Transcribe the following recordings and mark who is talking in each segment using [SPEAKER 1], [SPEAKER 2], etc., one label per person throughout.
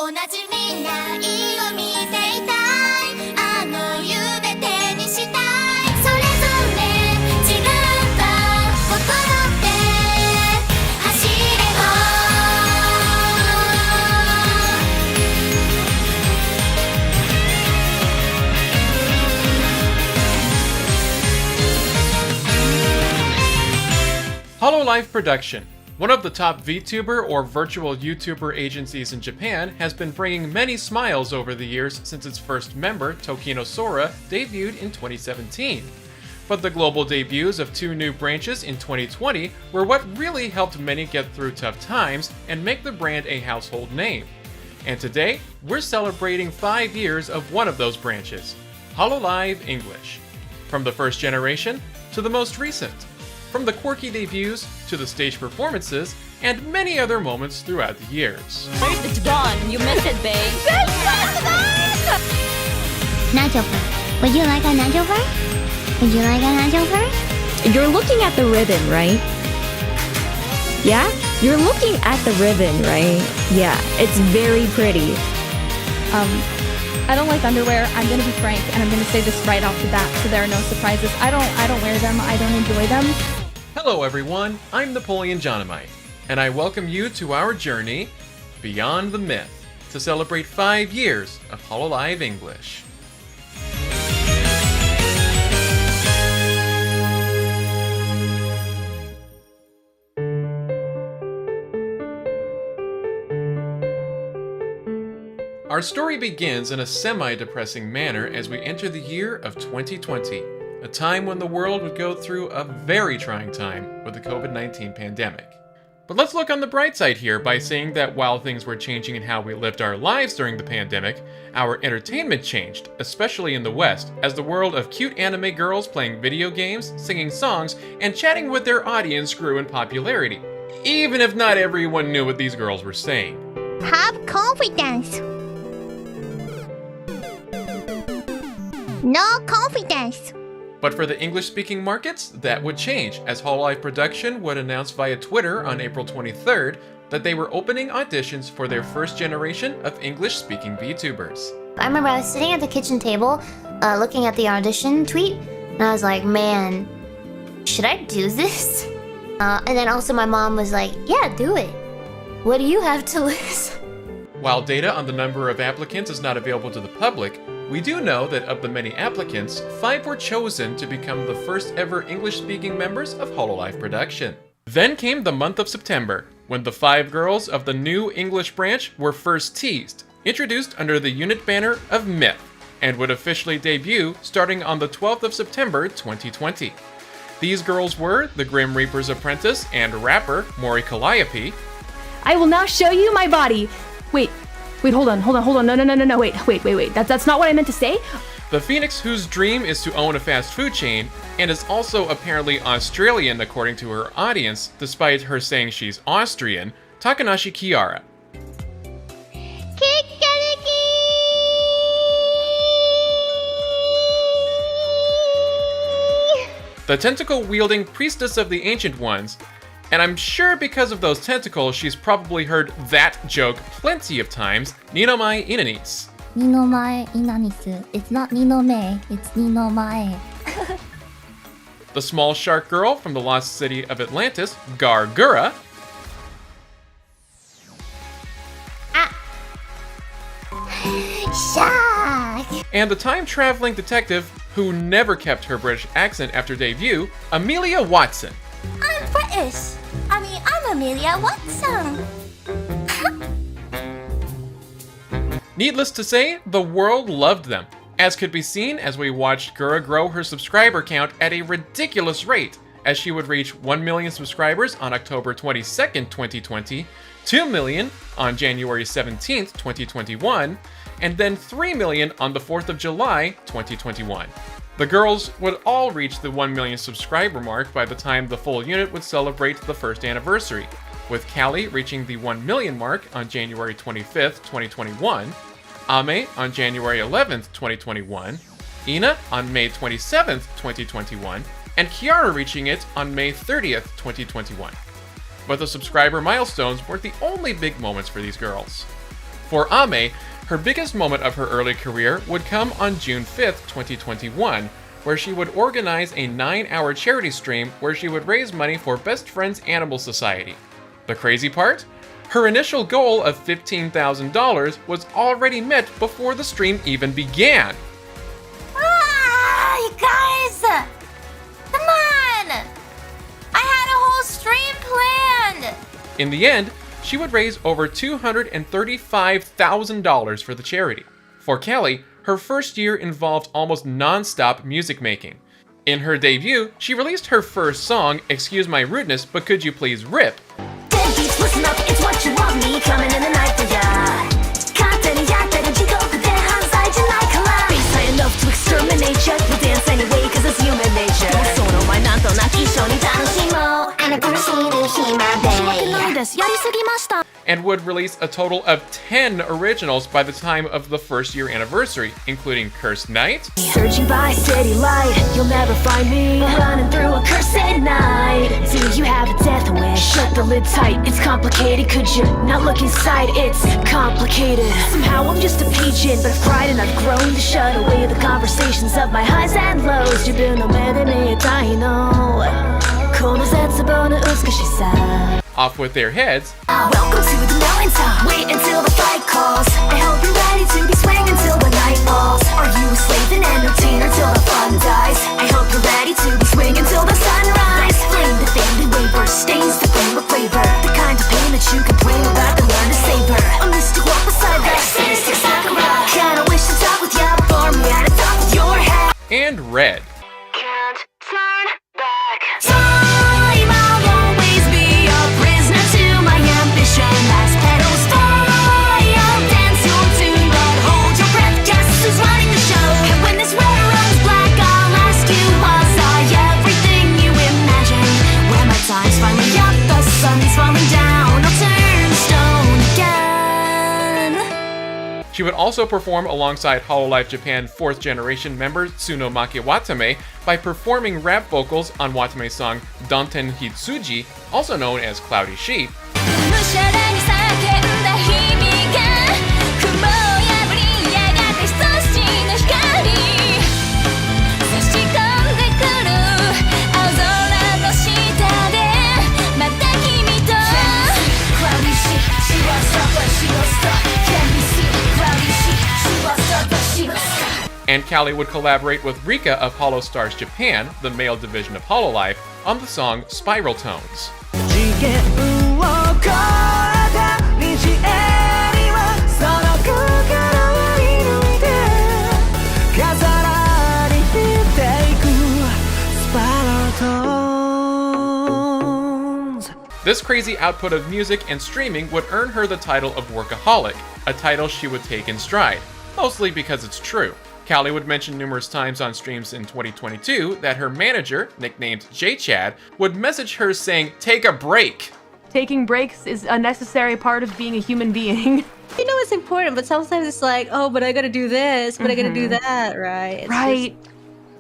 [SPEAKER 1] 同じ未来を見ていたいあの夢手にしたいそれぞれ違った心で走れば
[SPEAKER 2] hololive Production, one of the top VTuber or virtual YouTuber agencies in Japan, has been bringing many smiles over the years since its first member, Tokino Sora, debuted in 2017. But the global debuts of two new branches in 2020 were what really helped many get through tough times and make the brand a household name. And today, we're celebrating 5 years of one of those branches, hololive English. From the first generation to the most recent. From the quirky debuts to the stage performances and many other moments throughout the years.
[SPEAKER 3] It's gone. You missed it, babe.
[SPEAKER 1] Nacho fur. Would you like a nacho fur? Would you like a nacho fur?
[SPEAKER 3] You're looking at the ribbon, right? Yeah? You're looking at the ribbon, right? Yeah, it's very pretty.
[SPEAKER 4] I don't like underwear. I'm gonna be frank, and I'm gonna say this right off the bat, so there are no surprises. I don't wear them. I don't enjoy them.
[SPEAKER 2] Hello everyone, I'm Napoleon Johnamite, and I welcome you to our journey Beyond the Myth to celebrate 5 years of hololive English. Our story begins in a semi-depressing manner as we enter the year of 2020, a time when the world would go through a very trying time with the COVID-19 pandemic. But let's look on the bright side here by saying that while things were changing in how we lived our lives during the pandemic, our entertainment changed, especially in the West, as the world of cute anime girls playing video games, singing songs, and chatting with their audience grew in popularity, even if not everyone knew what these girls were saying.
[SPEAKER 1] Have confidence. No confidence.
[SPEAKER 2] But for the English-speaking markets, that would change, as hololive Production would announce via Twitter on April 23rd that they were opening auditions for their first generation of English-speaking VTubers.
[SPEAKER 5] I remember I was sitting at the kitchen table, looking at the audition tweet, and I was like, man, should I do this? And then also my mom was like, yeah, do it. What do you have to lose?
[SPEAKER 2] While data on the number of applicants is not available to the public, we do know that of the many applicants, 5 were chosen to become the first ever English-speaking members of hololive Production. Then came the month of September, when the 5 girls of the new English branch were first teased, introduced under the unit banner of Myth, and would officially debut starting on the 12th of September 2020. These girls were the Grim Reaper's apprentice and rapper Mori Calliope.
[SPEAKER 4] I will now show you my body. Wait, hold on. No, wait. That's not what I meant to say.
[SPEAKER 2] The Phoenix whose dream is to own a fast food chain, and is also apparently Australian according to her audience, despite her saying she's Austrian, Takanashi Kiara. The tentacle-wielding priestess of the Ancient Ones, and I'm sure because of those tentacles she's probably heard that joke plenty of times, Ninomai Inanis.
[SPEAKER 1] Ninomai Inanis. It's not Ninome, it's Ninomai.
[SPEAKER 2] The small shark girl from the lost city of Atlantis, Gargura.
[SPEAKER 1] Shark!
[SPEAKER 2] And the time-traveling detective who never kept her British accent after debut, Amelia Watson.
[SPEAKER 1] I'm British. I'm Amelia Watson.
[SPEAKER 2] Needless to say, the world loved them, as could be seen as we watched Gura grow her subscriber count at a ridiculous rate, as she would reach 1 million subscribers on October 22nd, 2020, 2 million on January 17th, 2021, and then 3 million on the 4th of July, 2021. The girls would all reach the 1 million subscriber mark by the time the full unit would celebrate the first anniversary, with Callie reaching the 1 million mark on January 25th, 2021, Ame on January 11th, 2021, Ina on May 27th, 2021, and Kiara reaching it on May 30th, 2021. But the subscriber milestones weren't the only big moments for these girls. For Ame, her biggest moment of her early career would come on June 5th, 2021, where she would organize a 9-hour charity stream where she would raise money for Best Friends Animal Society. The crazy part? Her initial goal of $15,000 was already met before the stream even began.
[SPEAKER 1] Ah, you guys! Come on! I had a whole stream planned!
[SPEAKER 2] In the end, she would raise over $235,000 for the charity. For Kelly, her first year involved almost non-stop music making. In her debut, she released her first song, Excuse My Rudeness, But Could You Please Rip?
[SPEAKER 1] Deadbeats, listen up, it's what you want me coming in the night for ya. Baseline enough to exterminate ya. We'll dance anyway, cause it's human nature.
[SPEAKER 2] And would release a total of 10 originals by the time of the first year anniversary, including Cursed Night,
[SPEAKER 1] Searching by city light, you'll never find me running through a cursed night. Do you have a death wish? Shut the lid tight, it's complicated. Could you not look inside? It's complicated. Somehow I'm just a page in, but I've cried and I've grown to shut away the conversations of my highs and lows. You've been a man in me, I know.
[SPEAKER 2] off with their heads,
[SPEAKER 1] welcome to the mountaintop. Wait until the fight calls. I hope you're ready to be swinging till the night falls. Are you a slave and entertainer till the fun dies? I hope you're ready to be swinging till the sunrise. Flame the family waiver, stains the flame with flavor. The kind of pain that you can bring about to learn to savor. A mystic walk beside that sadistic sakura. Kinda wish to talk with ya before me at the top of your head.
[SPEAKER 2] and Red.
[SPEAKER 1] Can't turn back. Time, I'll always be a prisoner to my ambition. As petals fly, I'll dance your tune, but hold your breath. Guess who's running the show? And when this weather runs black, I'll ask you, was I everything you imagined? When my time's finally up, the sun's falling down, I'll turn stone again.
[SPEAKER 2] She would also perform alongside hololive Japan 4th generation member Tsunomaki Watame by performing rap vocals on Watame's song Danten Hitsuji, also known as Cloudy Sheep,
[SPEAKER 1] 無しゃらに叫んだ日々が雲を破りやがて久しの光差し込んでくる青空の下でまた君と Cloudy sheep, she was up but she was stuck. Can you see? Cloudy sheep, she was up but she was stuck.
[SPEAKER 2] and Callie would collaborate with Rika of Holostars Japan, the male division of hololive, on the song Spiral Tones.
[SPEAKER 6] 次元を越えた道へにはその心を射抜いて飾られていく Spiral Tones.
[SPEAKER 2] This crazy output of music and streaming would earn her the title of workaholic, a title she would take in stride, mostly because it's true. Callie would mention numerous times on streams in 2022 that her manager, nicknamed J-Chad, would message her saying, "Take a break."
[SPEAKER 7] Taking breaks is a necessary part of being a human being.
[SPEAKER 8] You know it's important, but sometimes it's like, oh, but I gotta do this, but I gotta do that, right? It's
[SPEAKER 7] Right.
[SPEAKER 8] just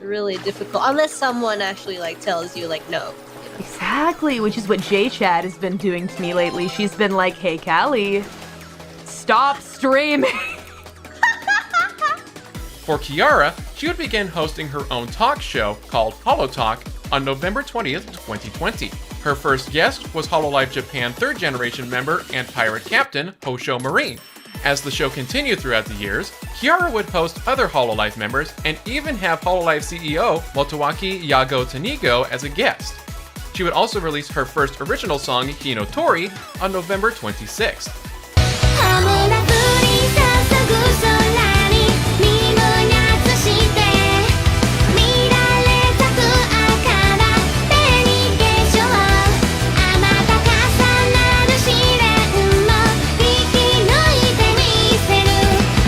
[SPEAKER 8] really difficult. Unless someone actually like tells you like, no.
[SPEAKER 7] Exactly, which is what J-Chad has been doing to me lately. She's been like, hey, Callie, stop streaming.
[SPEAKER 2] For Kiara, she would begin hosting her own talk show called Holo Talk on November 20th, 2020. Her first guest was hololive Japan 3rd generation member and pirate captain Hosho Marine. As the show continued throughout the years, Kiara would host other hololive members and even have hololive CEO Motoaki Yago Tanigo as a guest. She would also release her first original song Hinotori on November 26th.
[SPEAKER 1] 羽村降り注ぐ空に身をなつして見られ咲く赤なペニケーションあまた重なる試練も生き抜いてみせる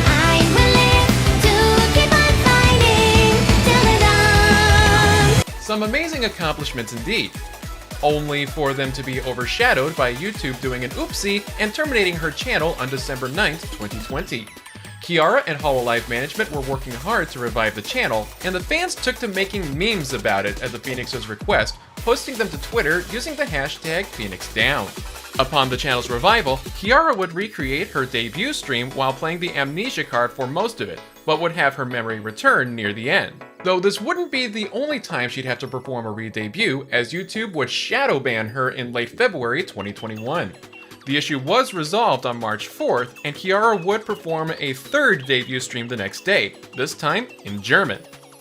[SPEAKER 1] I'm willing to keep on fighting till the dawn.
[SPEAKER 2] Some amazing accomplishments indeed, only for them to be overshadowed by YouTube doing an oopsie and terminating her channel on December 9th, 2020. Kiara and hololive management were working hard to revive the channel, and the fans took to making memes about it at the Phoenix's request, posting them to Twitter using the hashtag PhoenixDown. Upon the channel's revival, Kiara would recreate her debut stream while playing the amnesia card for most of it, but would have her memory return near the end. Though this wouldn't be the only time she'd have to perform a re-debut, as YouTube would shadow ban her in late February 2021. The issue was resolved on March 4th, and Kiara would perform a third debut stream the next day, this time in German.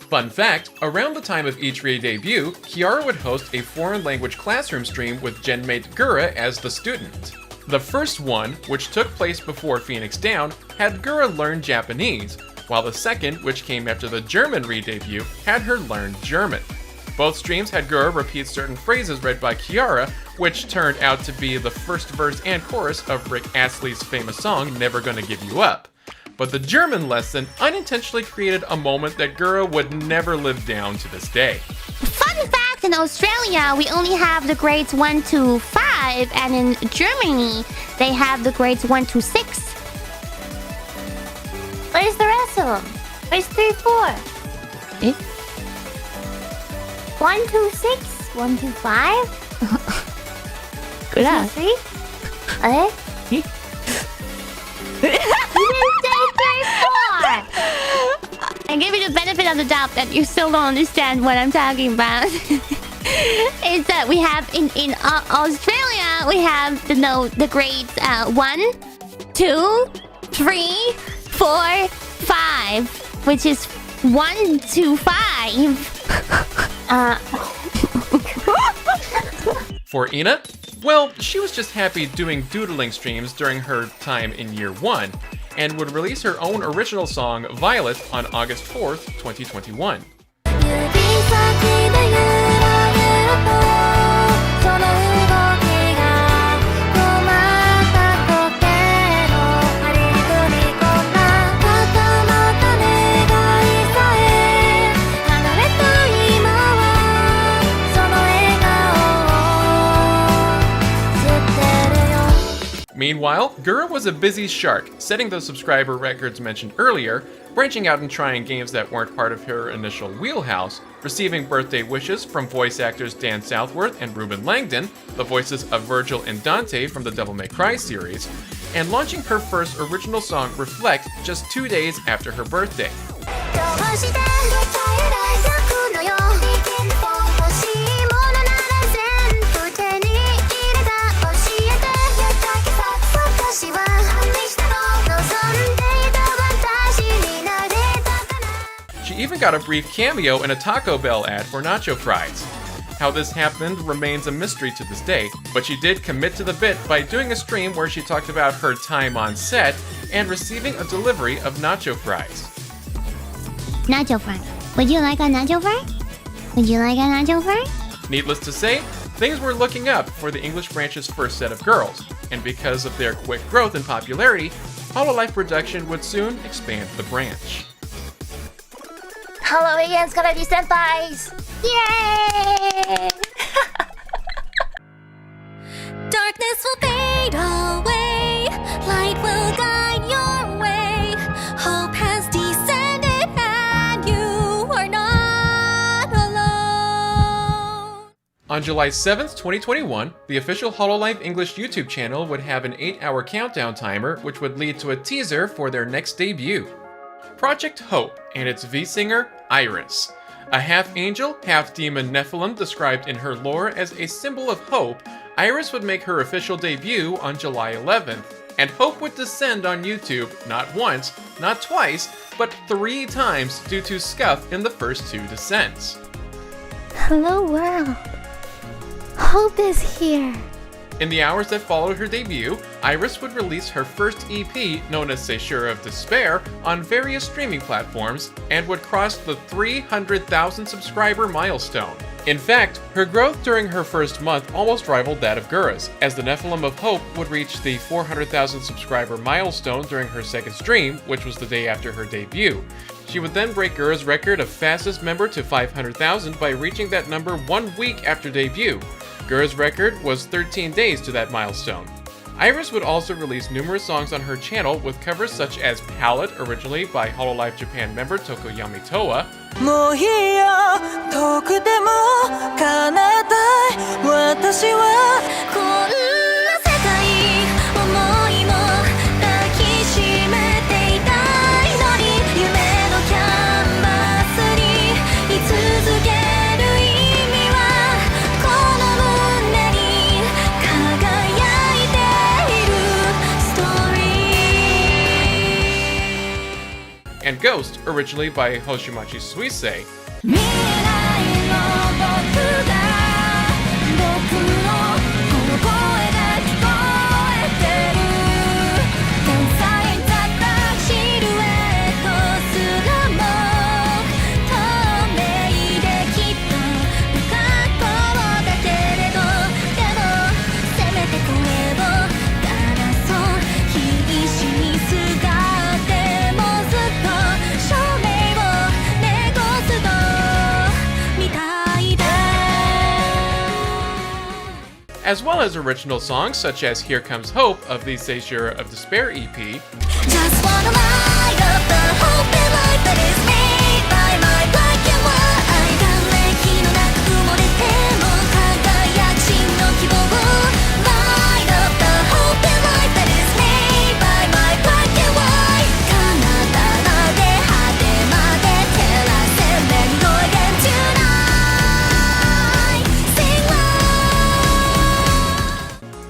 [SPEAKER 2] Fun fact, around the time of each re-debut, Kiara would host a foreign language classroom stream with genmate Gura as the student. The first one, which took place before Phoenix Down, had Gura learn Japanese, while the second, which came after the German re-debut, had her learn German. Both streams had Gura repeat certain phrases read by Kiara, which turned out to be the first verse and chorus of Rick Astley's famous song, Never Gonna Give You Up. But the German lesson unintentionally created a moment that Gura would never live down to this day.
[SPEAKER 5] Fun fact, in Australia, we only have the grades 1 to 5, and in Germany, they have the grades 1 to 6. Where's the rest of them? Where's 3, 4? 1 to 6? 1 to 5? 2 to 3? Eh? You didn't say 3, 4! I give you the benefit of the doubt that you still don't understand what I'm talking about. Is that we have in Australia, we have the grades 1, 2, 3, 4, 5, which is 1 to 5.
[SPEAKER 2] For Ina? Well, she was just happy doing doodling streams during her time in year 1, and would release her own original song, Violet, on August 4th, 2021. Meanwhile, Gura was a busy shark, setting those subscriber records mentioned earlier, branching out and trying games that weren't part of her initial wheelhouse, receiving birthday wishes from voice actors Dan Southworth and Ruben Langdon, the voices of Virgil and Dante from the Devil May Cry series, and launching her first original song, Reflect, just 2 days after her birthday. She even got a brief cameo in a Taco Bell ad for nacho fries. How this happened remains a mystery to this day, but she did commit to the bit by doing a stream where she talked about her time on set and receiving a delivery of nacho fries.
[SPEAKER 5] Nacho fry. Would you like a nacho fry? Would you like a nacho fry?
[SPEAKER 2] Needless to say, things were looking up for the English branch's first set of girls, and because of their quick growth and popularity, hololive production would soon expand the branch.
[SPEAKER 5] holoEN's gonna be senpais! Yay!
[SPEAKER 1] Darkness will fade away, light will guide your way. Hope has descended and you are not alone.
[SPEAKER 2] On July 7th, 2021, the official hololive English YouTube channel would have an 8-hour countdown timer, which would lead to a teaser for their next debut. Project Hope and its V-singer, Iris. A half-angel, half-demon Nephilim described in her lore as a symbol of hope, Iris would make her official debut on July 11th, and Hope would descend on YouTube not once, not twice, but 3 times due to scuff in the first 2 descents.
[SPEAKER 5] Hello world. Hope is here.
[SPEAKER 2] In the hours that followed her debut, Iris would release her first EP, known as Seizure of Despair, on various streaming platforms, and would cross the 300,000 subscriber milestone. In fact, her growth during her first month almost rivaled that of Gura's, as the Nephilim of Hope would reach the 400,000 subscriber milestone during her second stream, which was the day after her debut. She would then break Gura's record of fastest member to 500,000 by reaching that number 1 week after debut. Gura's record was 13 days to that milestone. Iris would also release numerous songs on her channel with covers such as Palette, originally by hololive Japan member Tokoyami Toa,
[SPEAKER 6] もういいよ遠くでも叶えたい私は
[SPEAKER 1] こんな世界
[SPEAKER 2] and Ghost, originally by Hoshimachi Suisei.
[SPEAKER 1] 見えないの僕が僕のこの声が聞こえてる天才だったシルエットすらも透明できっと不格好だけれどでもせめて声を鳴らそう必死にすがってもずっと証明を猫すとみたいだ
[SPEAKER 2] As well as original songs such as Here Comes Hope of the Seishura of Despair EP,
[SPEAKER 1] Just wanna light up the hope and light that is made by my black and white 誰気のなく埋もれても輝く真の希望 Light up the hope and light that is made by my black and white 彼方まで果てまで照らせ Let me go again tonight Sing loud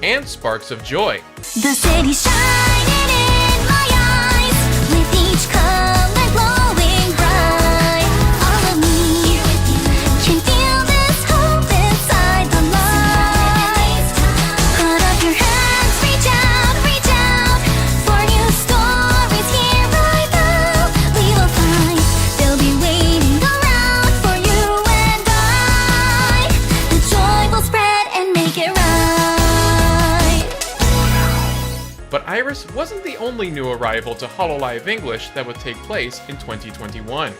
[SPEAKER 2] and Sparks of Joy.
[SPEAKER 1] The city shining in my eyes with each color glowing bright. All of me can feel this hope inside the light. Put up your hands, reach out for new stories here right now. We will find they'll be waiting around for you and I. The joy will spread and make it right.
[SPEAKER 2] But Iris wasn't the only new arrival to hololive English that would take place in 2021.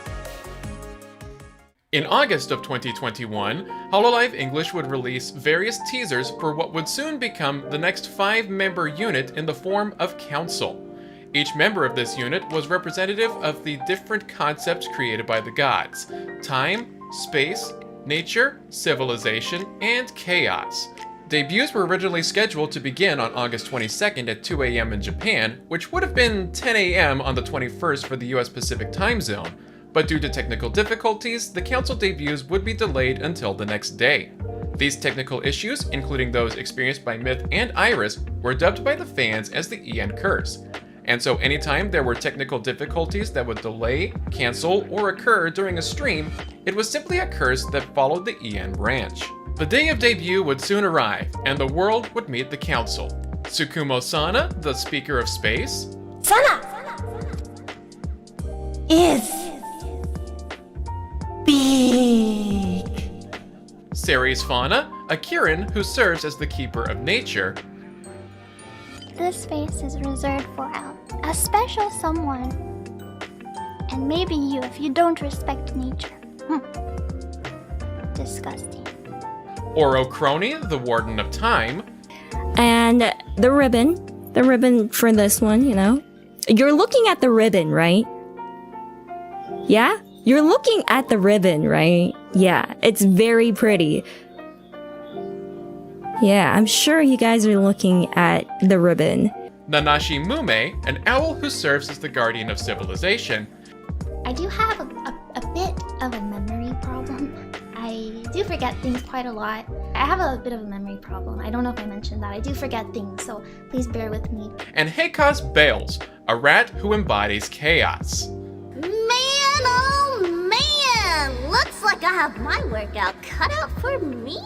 [SPEAKER 2] In August of 2021, hololive English would release various teasers for what would soon become the next 5-member unit in the form of Council. Each member of this unit was representative of the different concepts created by the gods: time, space, nature, civilization, and chaos. Debuts were originally scheduled to begin on August 22nd at 2 a.m. in Japan, which would have been 10 a.m. on the 21st for the US Pacific time zone, but due to technical difficulties, the council debuts would be delayed until the next day. These technical issues, including those experienced by Myth and Iris, were dubbed by the fans as the EN curse. And so anytime there were technical difficulties that would delay, cancel, or occur during a stream, it was simply a curse that followed the EN branch. The day of debut would soon arrive, and the world would meet the council. Tsukumo Sana, the speaker of space,
[SPEAKER 8] Sana is big.
[SPEAKER 2] Ceres Fauna, a Kirin who serves as the keeper of nature,
[SPEAKER 9] This space is reserved for a special someone. And maybe you if you don't respect nature. Disgusting.
[SPEAKER 2] Oro Crony, the warden of time,
[SPEAKER 3] And the ribbon for this one, you know. You're looking at the ribbon, right? Yeah? You're looking at the ribbon, right? Yeah, it's very pretty. Yeah, I'm sure you guys are looking at the ribbon.
[SPEAKER 2] Nanashi Mume, an owl who serves as the guardian of civilization,
[SPEAKER 9] I do have a bit of a memory problem. I do forget things quite a lot. I have a bit of a memory problem. I don't know if I mentioned that. I do forget things, so please bear with me.
[SPEAKER 2] and Heikos Bales, a rat who embodies chaos.
[SPEAKER 1] Man, oh man! Looks like I have my workout cut out for me.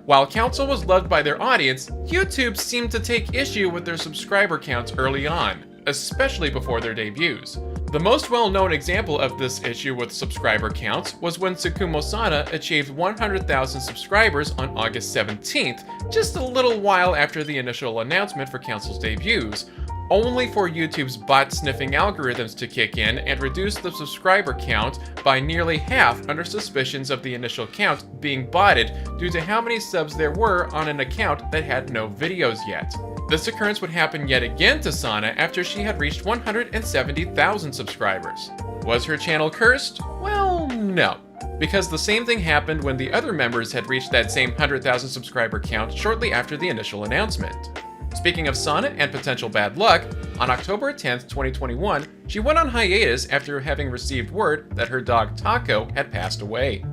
[SPEAKER 2] While Council was loved by their audience, YouTube seemed to take issue with their subscriber counts early on, especially before their debuts. The most well-known example of this issue with subscriber counts was when Tsukumo Sana achieved 100,000 subscribers on August 17th, just a little while after the initial announcement for Council's debuts, only for YouTube's bot-sniffing algorithms to kick in and reduce the subscriber count by nearly half under suspicions of the initial count being botted due to how many subs there were on an account that had no videos yet. This occurrence would happen yet again to Sana after she had reached 170,000 subscribers. Was her channel cursed? Well, no, because the same thing happened when the other members had reached that same 100,000 subscriber count shortly after the initial announcement. Speaking of Sana and potential bad luck, on October 10th, 2021, she went on hiatus after having received word that her dog Taco had passed away.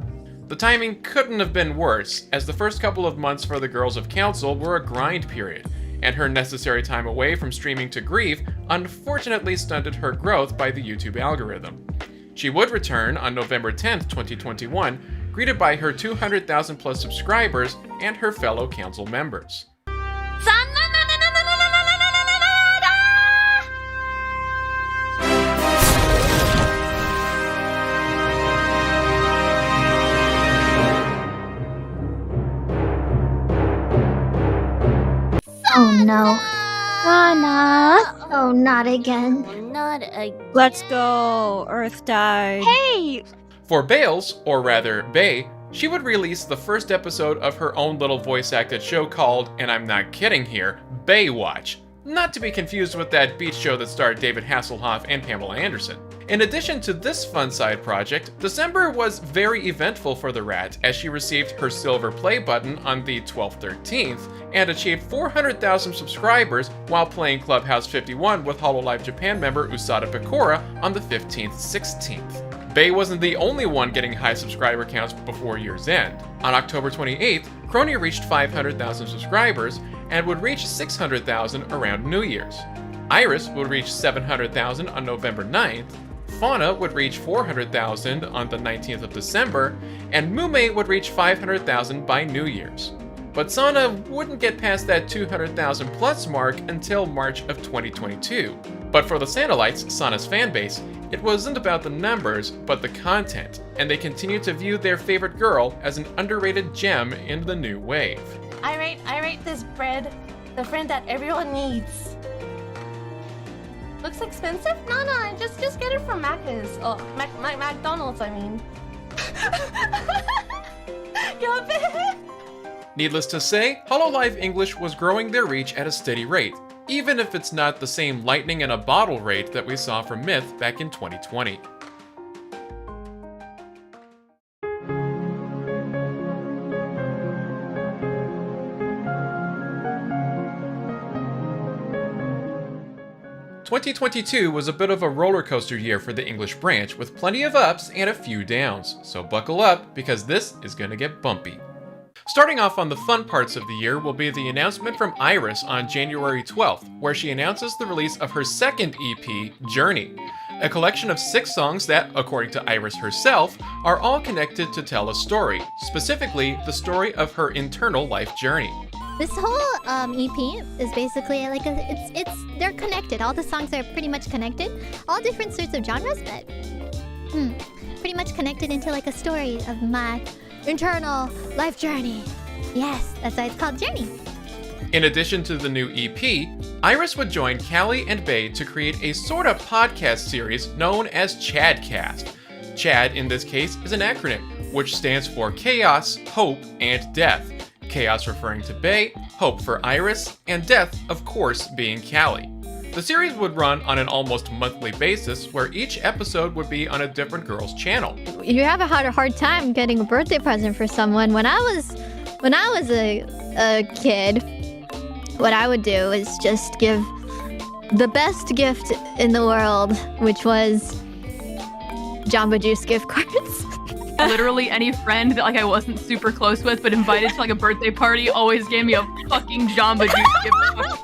[SPEAKER 2] The timing couldn't have been worse, as the first couple of months for the Girls of Council were a grind period, and her necessary time away from streaming to grieve unfortunately stunted her growth by the YouTube algorithm. She would return on November 10th, 2021, greeted by her 200,000 plus subscribers and her fellow council members.
[SPEAKER 9] Oh no. Rana. Oh, not again.
[SPEAKER 5] Not a.
[SPEAKER 3] Let's go. Earth died.
[SPEAKER 7] Hey!
[SPEAKER 2] For Bales, or rather Bay, she would release the first episode of her own little voice-acted show called, and I'm not kidding here, Baywatch. Not to be confused with that beach show that starred David Hasselhoff and Pamela Anderson. In addition to this fun side project, December was very eventful for the Rat as she received her silver play button on the 12/13th and achieved 400,000 subscribers while playing Clubhouse 51 with hololive Japan member Usada Pecora on the 15th/16th. Bay wasn't the only one getting high subscriber counts before year's end. On October 28th, Crony reached 500,000 subscribers and would reach 600,000 around New Year's. Iris would reach 700,000 on November 9th, Fauna would reach 400,000 on the 19th of December, and Mume would reach 500,000 by New Year's. But Sana wouldn't get past that 200,000 plus mark until March of 2022. But for the Sandalites, Sana's fanbase, it wasn't about the numbers, but the content, and they continued to view their favorite girl as an underrated gem in the new wave.
[SPEAKER 10] I rate this bread the friend that everyone needs. Looks expensive? No, just get it from Macca's. Oh, McDonald's, I mean.
[SPEAKER 2] Needless to say, hololive English was growing their reach at a steady rate, even if it's not the same lightning in a bottle rate that we saw from Myth back in 2020. "2022 was a bit of a roller coaster year for the English branch, with plenty of ups and a few downs, so buckle up because this is gonna get bumpy. Starting off on the fun parts of the year will be the announcement from Iris on January 12th, where she announces the release of her second EP, Journey, a collection of 6 songs that, according to Iris herself, are all connected to tell a story, specifically the story of her internal life journey.
[SPEAKER 11] This whole EP is basically like they're connected. All the songs are pretty much connected, all different sorts of genres, but pretty much connected into like a story of my internal life journey. Yes, that's why it's called Journey.
[SPEAKER 2] In addition to the new EP, Iris would join Callie and Bay to create a sort of podcast series known as Chadcast. Chad, in this case, is an acronym, which stands for Chaos, Hope, and Death. Chaos referring to Bay, Hope for Iris, and Death, of course, being Callie. The series would run on an almost monthly basis, where each episode would be on a different girl's channel.
[SPEAKER 11] You have a hard time getting a birthday present for someone. When I was a kid, what I would do is just give the best gift in the world, which was Jamba Juice gift cards.
[SPEAKER 7] Literally any friend that like I wasn't super close with but invited to like a birthday party always gave me a fucking Jamba Juice gift card.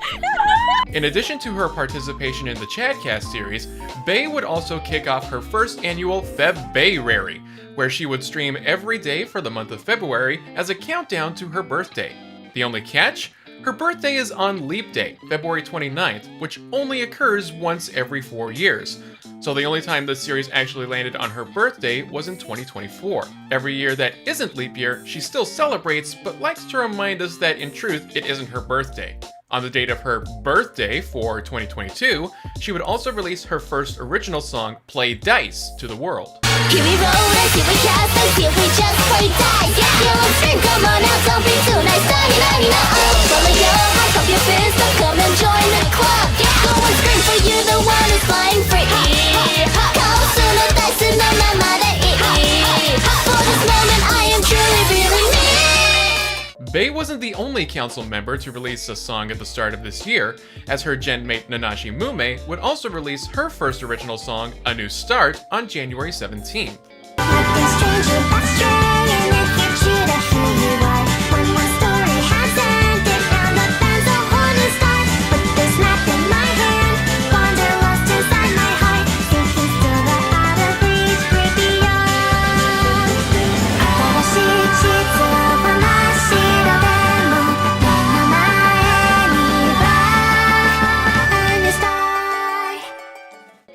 [SPEAKER 2] In addition to her participation in the Chadcast series, Bay would also kick off her first annual Feb Bay-rary, where she would stream every day for the month of February as a countdown to her birthday. The only catch? Her birthday is on Leap Day, February 29th, which only occurs once every 4 years. So the only time this series actually landed on her birthday was in 2024. Every year that isn't leap year, she still celebrates, but likes to remind us that in truth, it isn't her birthday. On the date of her birthday for 2022, she would also release her first original song, Play Dice, to the world.
[SPEAKER 1] Here we roll, here we cast, here we just play dice. Yeah, let's drink, come on now, don't be too nice. Follow your heart, pump your fist up, come and join the club. Go and scream for you, the one who's flying free. Kaosu no dice no namade. For this moment, I am truly feeling me.
[SPEAKER 2] Bay wasn't the only council member to release a song at the start of this year, as her genmate Nanashi Mume would also release her first original song, A New Start, on January 17th.
[SPEAKER 1] Wonder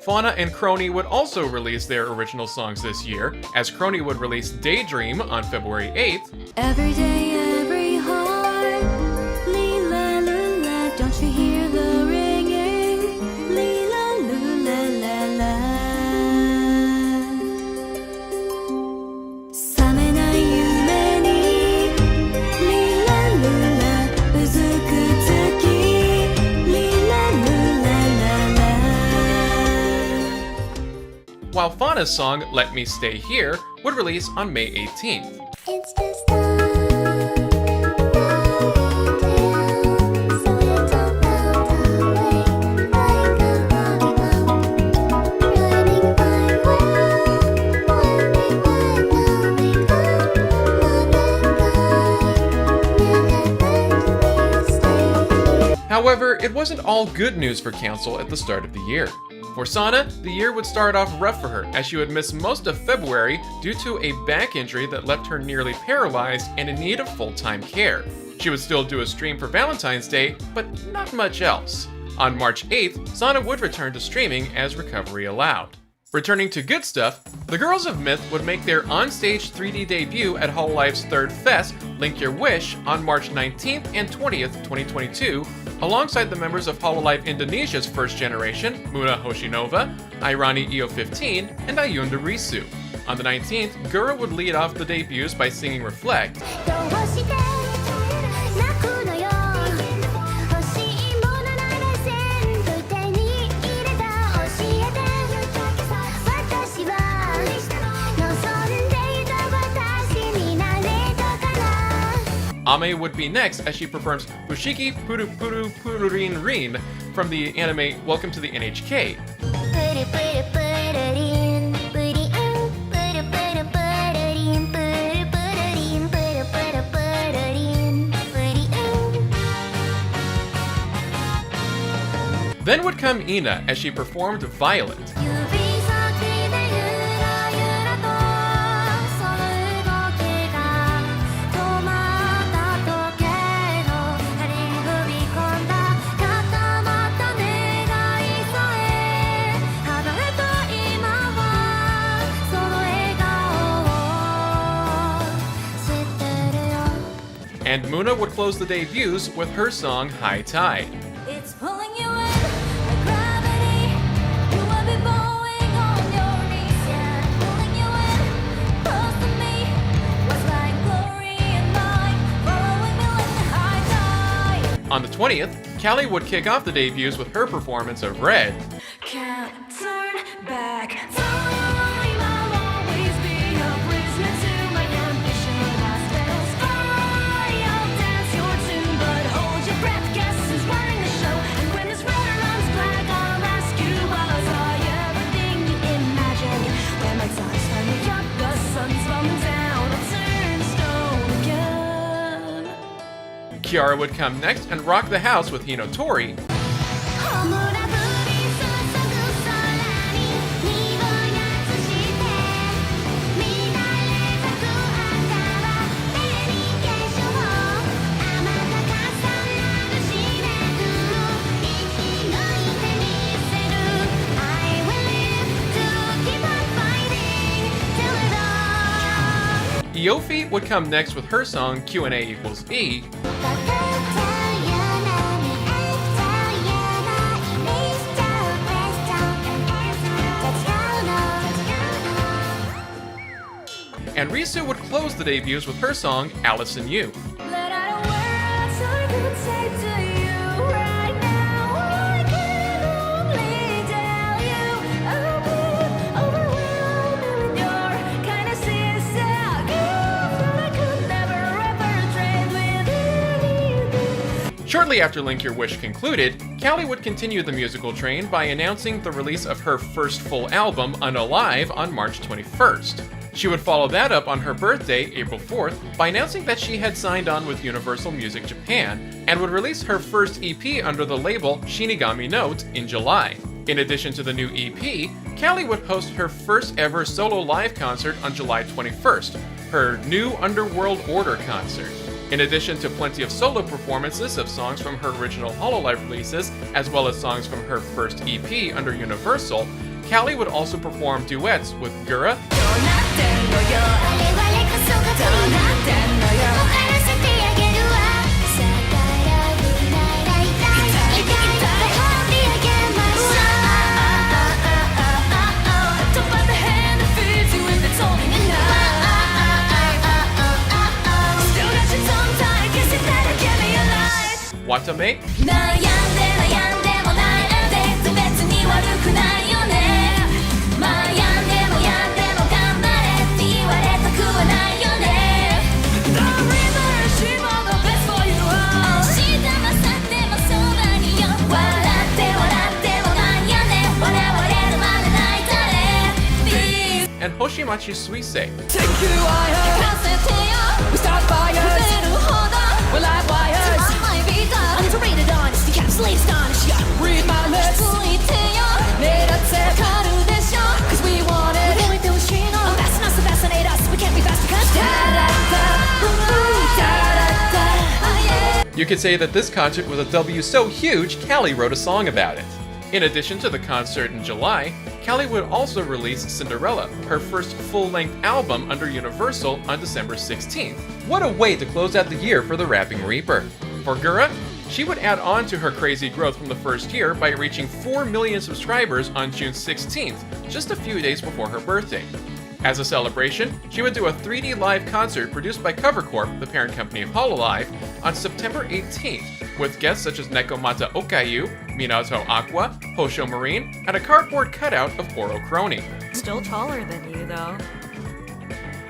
[SPEAKER 2] Fauna and Crony would also release their original songs this year, as Crony would release Daydream on February 8th,
[SPEAKER 1] Every day, every heart, Lila Lula, don't you hear the ringing? Lila Lula la la. Samenai yume ni, Lila Lula, uzuku tsuki, Lila Lula la la.
[SPEAKER 2] while Fauna's song Let Me Stay Here would release on May 18th.
[SPEAKER 1] It's just a fairy tale, so it don't melt away like a lollipop. Running by world, wondering when I'll wake up. Let me stay here.
[SPEAKER 2] However, it wasn't all good news for Council at the start of the year. For Sana, the year would start off rough for her, as she would miss most of February due to a back injury that left her nearly paralyzed and in need of full-time care. She would still do a stream for Valentine's Day, but not much else. On March 8th, Sana would return to streaming as recovery allowed. Returning to good stuff, the Girls of Myth would make their on-stage 3D debut at hololive's third fest, Link Your Wish, on March 19th and 20th, 2022, alongside the members of hololive Indonesia's first generation, Muna Hoshinova, Irani EO15, and Ayunda Risu. On the 19th, Gura would lead off the debuts by singing Reflect,
[SPEAKER 1] どうして泣くのよ欲しいものなら全部手に入れた教えて私は望んでいた私になれたかな
[SPEAKER 2] Ame would be next as she performs Fushigi Puru Puru Pururin Rin from the anime Welcome to the NHK.
[SPEAKER 1] プルプルプルリンプリンプルプルプルリンプルプルリンプルプルプルリンプリン
[SPEAKER 2] Then would come Ina as she performed Violet.
[SPEAKER 1] 指先でゆらゆらとその動きが止まった時計の針に踏み込んだ固まった願いさえ離れた今はその笑顔を知ってるよ
[SPEAKER 2] And Muna would close the debuts with her song High Tide.
[SPEAKER 1] It's pulling you in like gravity. You will be falling on your knees, yeah. Pulling you in, close to me. Was like glory in mine, following me like the high tide.
[SPEAKER 2] On the 20th, Callie would kick off the debuts with her performance of Red.
[SPEAKER 1] Can't turn back. Time I'll always be a prisoner to my ambition. I spell sky, I'll dance your tune, but hold your breath. Guess who's running the show? And when this river runs black, I'll ask you, was I everything you imagined? When my time's finally up, the sun's falling down, I'll turn stone again.
[SPEAKER 2] Kiara would come next and rock the house with Hinotori.
[SPEAKER 1] ほら降り注ぐ空に匂いが移して乱れ咲く赤はデリケーション甘高さなるしめくを生き抜いてみせる I will live to keep on fighting till it all
[SPEAKER 2] Iofi would come next with her song Q&A equals E.
[SPEAKER 1] 「かけたやなにえたやないミスターベスト」「立ち会うの」
[SPEAKER 2] And Risu would close the debuts with her song Alice and You.
[SPEAKER 1] Let out a word so I could say to you right now. I can only tell you I'll be overwhelmed with your kindness, sister. Gift that I could never ever trade with anything.
[SPEAKER 2] Shortly after Link Your Wish concluded, Callie would continue the musical train by announcing the release of her first full album, Unalive, on March 21st. She would follow that up on her birthday, April 4th, by announcing that she had signed on with Universal Music Japan, and would release her first EP under the label Shinigami Note in July. In addition to the new EP, Callie would host her first ever solo live concert on July 21st, her New Underworld Order concert. In addition to plenty of solo performances of songs from her original hololive releases, as well as songs from her first EP under Universal, Callie would also perform duets with Gura, Watame, and Hoshimachi Suisei.
[SPEAKER 6] Take you higher. We start fires. We're like wires. Underrated honesty, capsulated honesty. Read my lips. Cause we want it. That's not to fascinate us. We can't be fast because
[SPEAKER 2] You could say that this concert was a W so huge, Callie wrote a song about it. In addition to the concert in July, Callie would also release Cinderella, her first full-length album under Universal, on December 16th. What a way to close out the year for the Rapping Reaper. For Gura, she would add on to her crazy growth from the first year by reaching 4 million subscribers on June 16th, just a few days before her birthday. As a celebration, she would do a 3D live concert produced by Cover Corp, the parent company of hololive, on September 18th, with guests such as Nekomata Okayu, Minato Aqua, Hosho Marine, and a cardboard cutout of Oro Crony.
[SPEAKER 12] Still taller than you, though.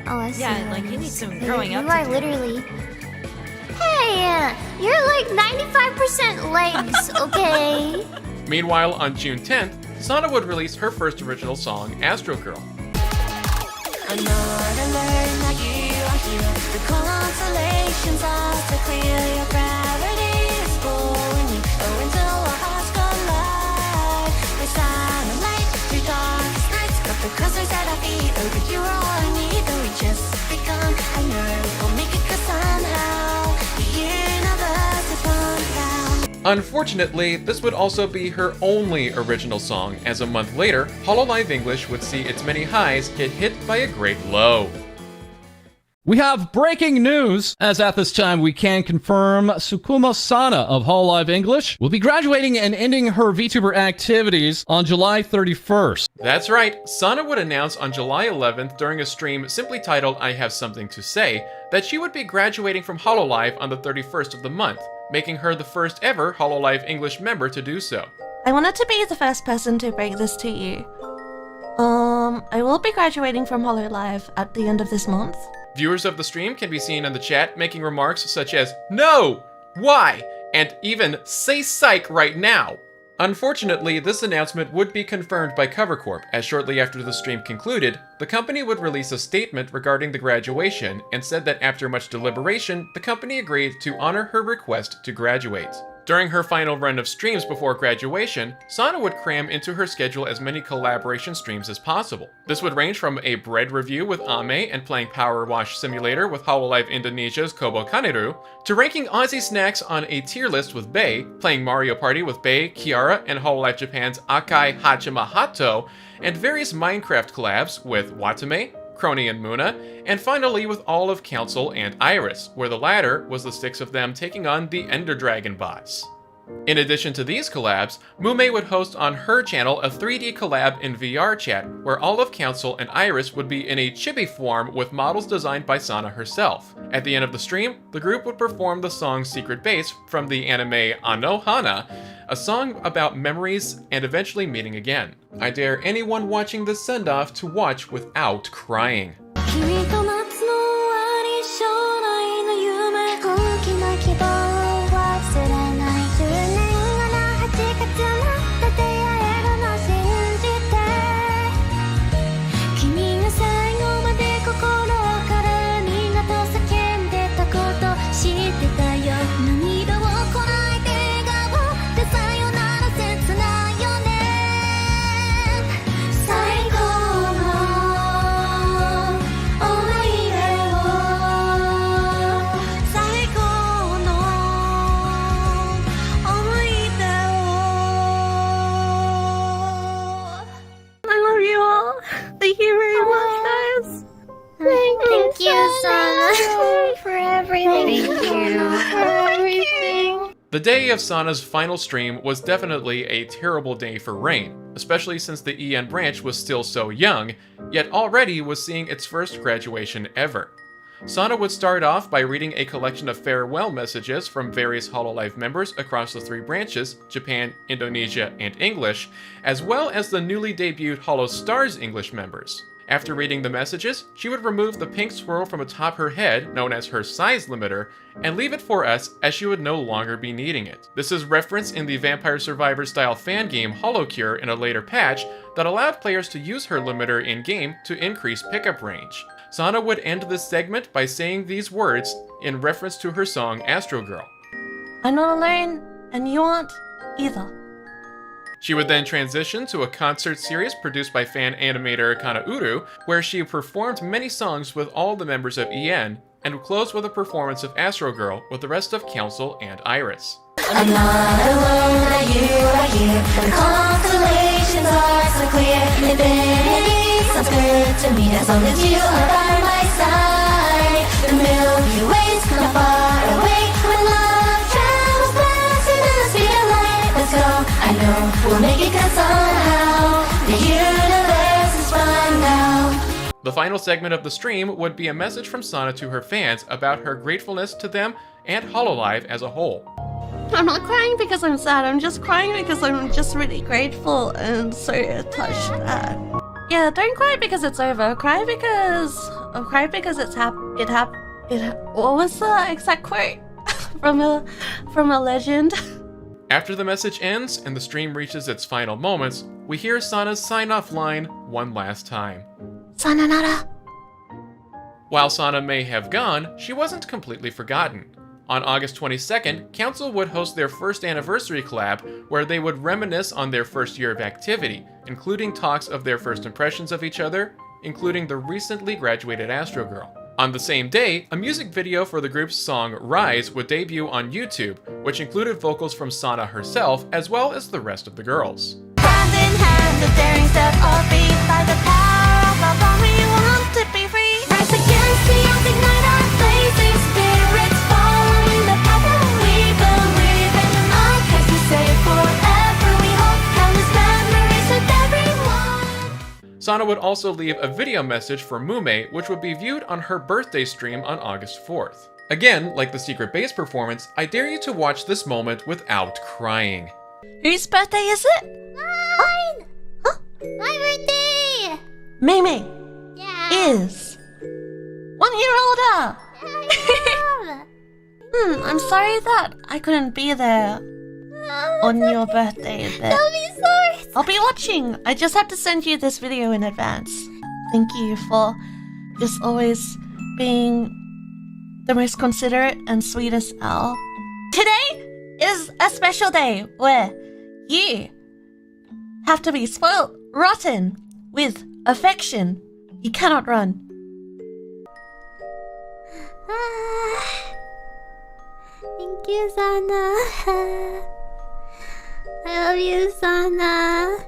[SPEAKER 5] Oh, I see.
[SPEAKER 12] Yeah, like, you need some growing up
[SPEAKER 5] You
[SPEAKER 12] to
[SPEAKER 5] are
[SPEAKER 12] do.
[SPEAKER 5] literally... Hey, you're like 95% legs, okay?
[SPEAKER 2] Meanwhile, on June 10th, Sana would release her first original song, Astro Girl. Unfortunately, this would also be her only original song, as a month later, hololive English would see its many highs get hit by a great low.
[SPEAKER 13] We have breaking news, as at this time we can confirm Tsukuma Sana of hololive English will be graduating and ending her VTuber activities on July 31st.
[SPEAKER 2] That's right, Sana would announce on July 11th during a stream simply titled I Have Something to Say that she would be graduating from hololive on the 31st of the month, making her the first ever hololive English member to do so.
[SPEAKER 10] I wanted to be the first person to break this to you. I will be graduating from hololive at the end of this month.
[SPEAKER 2] Viewers of the stream can be seen in the chat making remarks such as, "No! Why?" and even, "Say psych right now!" Unfortunately, this announcement would be confirmed by Cover Corp, as shortly after the stream concluded, the company would release a statement regarding the graduation and said that after much deliberation, the company agreed to honor her request to graduate. During her final run of streams before graduation, Sana would cram into her schedule as many collaboration streams as possible. This would range from a bread review with Ame and playing Power Wash Simulator with hololive Indonesia's Kobo Kaneru, to ranking Aussie snacks on a tier list with Bae, playing Mario Party with Bae, Kiara, and hololive Japan's Akai Hachima Hato, and various Minecraft collabs with Watame, Crony and Muna, and finally with all of Council and Iris, where the latter was the 6 of them taking on the Ender Dragon bots. In addition to these collabs, Mume would host on her channel a 3D collab in VR chat, where all of Council and Iris would be in a chibi form with models designed by Sana herself. At the end of the stream, the group would perform the song Secret Base from the anime Anohana, a song about memories and eventually meeting again. I dare anyone watching this send-off to watch without crying.
[SPEAKER 1] 君と夏の終わり将来の夢大きな希望を忘れない10年後の8月また出会えるの信じて君が最後まで心からありがとう叫んでたこと知ってたよ涙をこらえて笑顔でさよなら切ないよね最高の
[SPEAKER 10] Thank you very much, guys.
[SPEAKER 5] Thank you, Sana, for everything.
[SPEAKER 10] Thank you for everything.
[SPEAKER 2] The day of Sana's final stream was definitely a terrible day for Rain, especially since the EN branch was still so young, yet already was seeing its first graduation ever. Sana would start off by reading a collection of farewell messages from various hololive members across the 3 branches, Japan, Indonesia, and English, as well as the newly debuted HoloStars English members. After reading the messages, she would remove the pink swirl from atop her head, known as her size limiter, and leave it for us as she would no longer be needing it. This is referenced in the Vampire Survivor style fan game HoloCure in a later patch that allowed players to use her limiter in-game to increase pickup range. Sana would end this segment by saying these words in reference to her song Astro Girl.
[SPEAKER 10] I'm not alone, and you aren't either.
[SPEAKER 2] She would then transition to a concert series produced by fan animator Kanauru, where she performed many songs with all the members of EN, and would close with a performance of Astro Girl with the rest of Council and Iris.
[SPEAKER 1] I'm not alone, that you are here. The constellations are so clear. Infinity sounds good to me as long as you are by my side. The Milky Way's not far away. When love travels faster than the speed of light. Let's go, I know we'll make it 'cause somehow the universe is fun now.
[SPEAKER 2] The final segment of the stream would be a message from Sana to her fans about her gratefulness to them and hololive as a whole.
[SPEAKER 10] I'm not crying because I'm sad, I'm just crying because I'm just really grateful and so touched that. Yeah, don't cry because it's over. Cry because it's what was the exact quote from a legend?
[SPEAKER 2] After the message ends and the stream reaches its final moments, we hear Sana's sign-off line one last time.
[SPEAKER 10] Sayonara.
[SPEAKER 2] While Sana may have gone, she wasn't completely forgotten. On August 22nd, Council would host their first anniversary collab where they would reminisce on their first year of activity, including talks of their first impressions of each other, including the recently graduated Astro Girl. On the same day, a music video for the group's song Rise would debut on YouTube, which included vocals from Sana herself as well as the rest of the girls.
[SPEAKER 1] Hand in hand, the daring step of faith by the power of our bond, we want to be free. Rise against the odds, ignite our blazing spirits, following the path that we believe in. Our cause we say forever, we hold countless memories with everyone.
[SPEAKER 2] Sana would also leave a video message for Mume, which would be viewed on her birthday stream on August 4th. Again, like the Secret Base performance, I dare you to watch this moment without crying.
[SPEAKER 10] Whose birthday is it?
[SPEAKER 5] Mine! Huh? My birthday!
[SPEAKER 10] Mimi
[SPEAKER 5] Yeah.
[SPEAKER 10] is 1 year older. I'm sorry that I couldn't be there on your birthday, but
[SPEAKER 5] Don't be sorry.
[SPEAKER 10] I'll be watching. I just have to send you this video in advance. Thank you for just always being the most considerate and sweetest Al. Today is a special day where you have to be spoiled rotten with affection. You cannot run.
[SPEAKER 5] Thank you, Sana. I love you, Sana.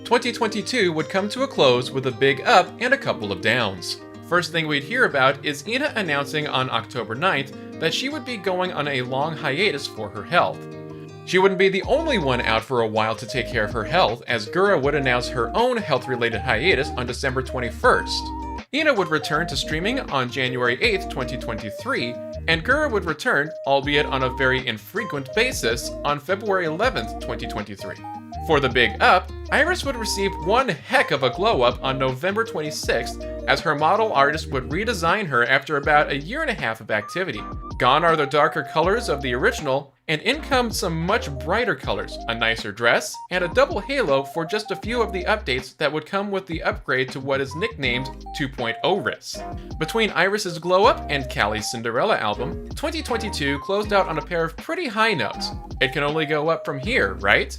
[SPEAKER 2] 2022 would come to a close with a big up and a couple of downs. First thing we'd hear about is Ina announcing on October 9th that she would be going on a long hiatus for her health. She wouldn't be the only one out for a while to take care of her health, as Gura would announce her own health-related hiatus on December 21st. Ina would return to streaming on January 8th, 2023, and Gura would return, albeit on a very infrequent basis, on February 11th, 2023. For the big up, Iris would receive one heck of a glow-up on November 26th, as her model artist would redesign her after about a year and a half of activity. Gone are the darker colors of the original, and in come some much brighter colors, a nicer dress, and a double halo for just a few of the updates that would come with the upgrade to what is nicknamed 2.0 Ris. Between Iris's glow up and Callie's Cinderella album, 2022 closed out on a pair of pretty high notes. It can only go up from here, right?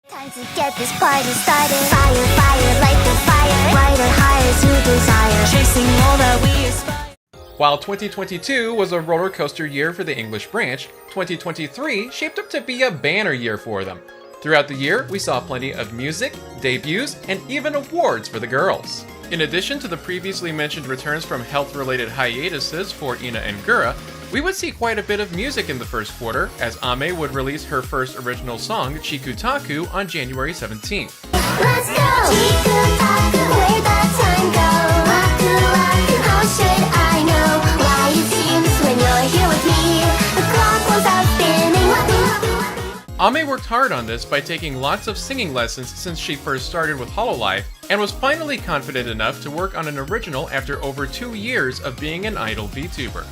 [SPEAKER 1] Time to get this party started. Fire, fire, light the fire. Brighter, higher to desire. Chasing all that we aspire.
[SPEAKER 2] While 2022 was a rollercoaster year for the English branch, 2023 shaped up to be a banner year for them. Throughout the year, we saw plenty of music, debuts, and even awards for the girls. In addition to the previously mentioned returns from health-related hiatuses for Ina and Gura, we would see quite a bit of music in the first quarter, as Ame would release her first original song, Chikutaku, on January 17th.
[SPEAKER 1] Let's go! Chikutaku, where'd that time go? Waku waku, how should I know? Why it seems when you're here with me, the clock won't stop spinning. Waku waku waku.
[SPEAKER 2] Ame worked hard on this by taking lots of singing lessons since she first started with hololive, and was finally confident enough to work on an original after over 2 years of being an idol VTuber.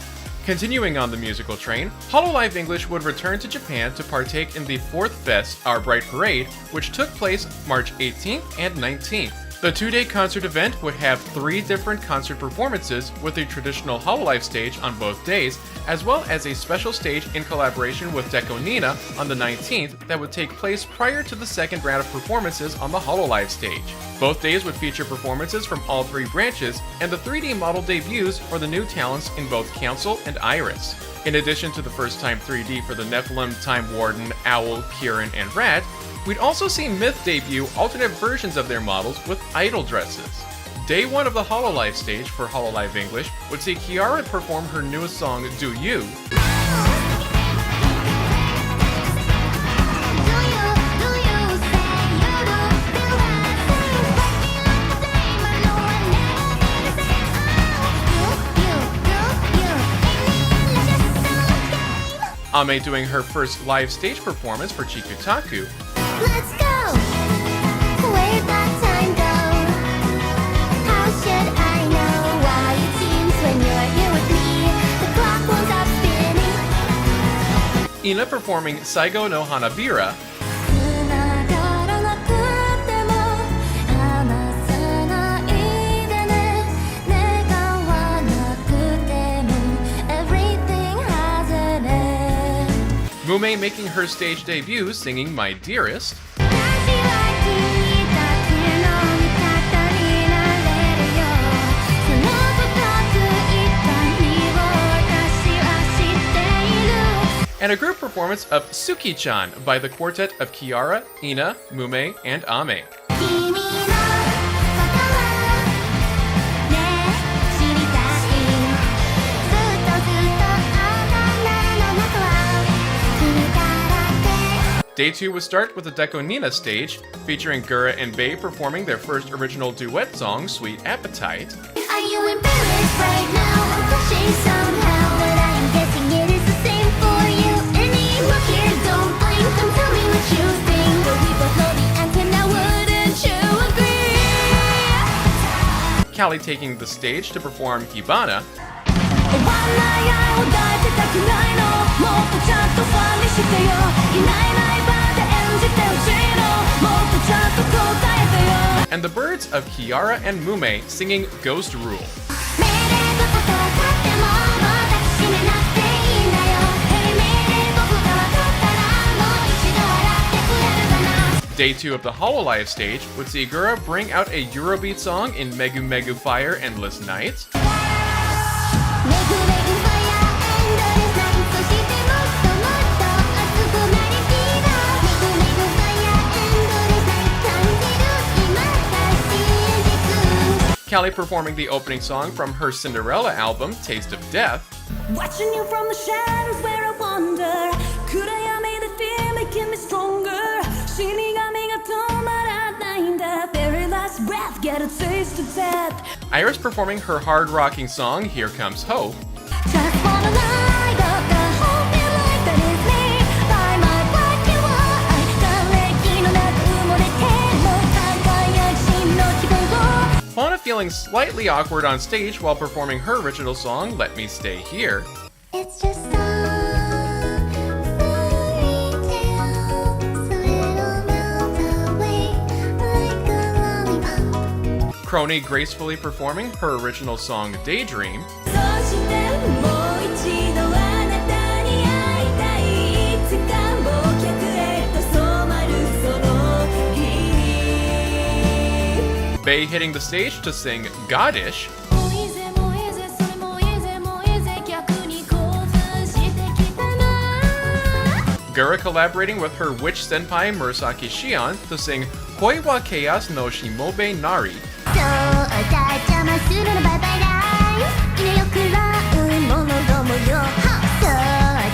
[SPEAKER 2] Continuing on the musical train, hololive English would return to Japan to partake in the 4th Fest Our Bright Parade, which took place March 18th and 19th. The 2-day concert event would have 3 different concert performances with a traditional hololive stage on both days, as well as a special stage in collaboration with Deco Nina on the 19th that would take place prior to the second round of performances on the hololive stage. Both days would feature performances from all 3 branches, and the 3D model debuts for the new talents in both Council and Iris. In addition to the first time 3D for the Nephilim, Time Warden, Owl, Kieran, and Rat, we'd also see Myth debut alternate versions of their models with idol dresses. Day 1 of the hololive stage for hololive English would see Kiara perform her newest song, Do You, Ame doing her first live stage performance for Chikutaku,
[SPEAKER 1] Let's go! Where'd that time go? How should I know why it seems when you're here with me, the clock won't stop spinning.
[SPEAKER 2] Ina performing Saigo no Hanabira,
[SPEAKER 1] 繋がらなくても離さないでね願わなくても Everything has an end
[SPEAKER 2] Mume making her stage debut singing My Dearest,
[SPEAKER 1] 私は君だけの味方になれるよその深く痛みを私は知っている
[SPEAKER 2] and a group performance of Suki-chan by the quartet of Kiara, Ina, Mume, and Ame.
[SPEAKER 1] 君のことはね知りたいずっとずっとあなたの中は君だらけ
[SPEAKER 2] Day 2 would start with the Deco Nina stage, featuring Gura and Bae performing their first original duet song, Sweet Appetite,
[SPEAKER 1] Are you embarrassed right now? I'm pushing somehow but I'm guessing it is the same for you Any look here, don't blink Don't tell me what you think But we both know the answer now, wouldn't you agree?
[SPEAKER 2] Callie taking the stage to perform Hibana,
[SPEAKER 1] 終わらない愛を抱いてたくないのもっとちゃんとファンにしてよいないいない場で演じてほしいのもっとちゃんと答えてよ
[SPEAKER 2] and the birds of Kiara and Mume singing Ghost Rule.
[SPEAKER 1] 命令どこから立ってももう抱きしめなくていいんだよ命令僕が分かったらもう一度笑ってくれるかな
[SPEAKER 2] Day 2 of the hololive stage would see Gura bring out a Eurobeat song in Megu Megu Fire Endless Night,
[SPEAKER 1] めぐめぐファイヤーエンドレスナイトそしてもっともっと熱くなりフィーバーめぐめぐファイヤーエンドレスナイト感じる今が真実
[SPEAKER 2] Callie performing the opening song from her Cinderella album, Taste of Death,
[SPEAKER 6] Watching you from the shadows where I wander 暗闇で fear making me stronger 死神が止まらないんだ Very last breath get a taste of death
[SPEAKER 2] Iris performing her hard-rocking song, Here Comes Hope,
[SPEAKER 1] Just wanna lie got the hope in life that is me by my black and white 瓦礫の中埋もれても輝く真の希望
[SPEAKER 2] Fauna feeling slightly awkward on stage while performing her original song, Let Me Stay Here,
[SPEAKER 1] It's just a fairy tale So it'll melt away like a lollipop
[SPEAKER 2] Crony gracefully performing her original song, Daydream,
[SPEAKER 6] そしてもう一度あなたに会いたいいつか忘却へと染まるその日
[SPEAKER 2] Bae hitting the stage to sing Goddish,
[SPEAKER 1] もういいぜもういいぜそれもういいぜもういいぜ逆に興奮してきたな
[SPEAKER 2] Gura collaborating with her witch senpai Murasaki Shion to sing Koi wa Chaos no Shimobe Nari.
[SPEAKER 1] そうだ邪魔するのバイバイライフ犬よくらうものどもよそう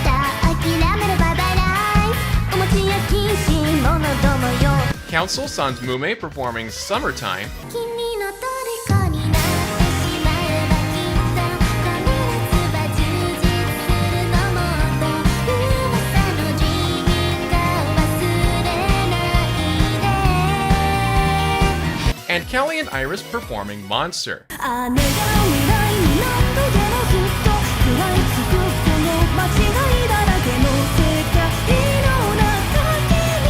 [SPEAKER 1] だ諦めるバイバイライフお餅や禁止ものどもよ
[SPEAKER 2] Council Sans Mume performing Summertime.
[SPEAKER 1] 君の虜になってしまえばきっとこの夏は充実するのもっと噂の Dreaming が忘れないで
[SPEAKER 2] And Callie and Iris performing Monster.
[SPEAKER 1] 雨が未来に何度でもずっと食らいつくこの間違いだらけの世界の中君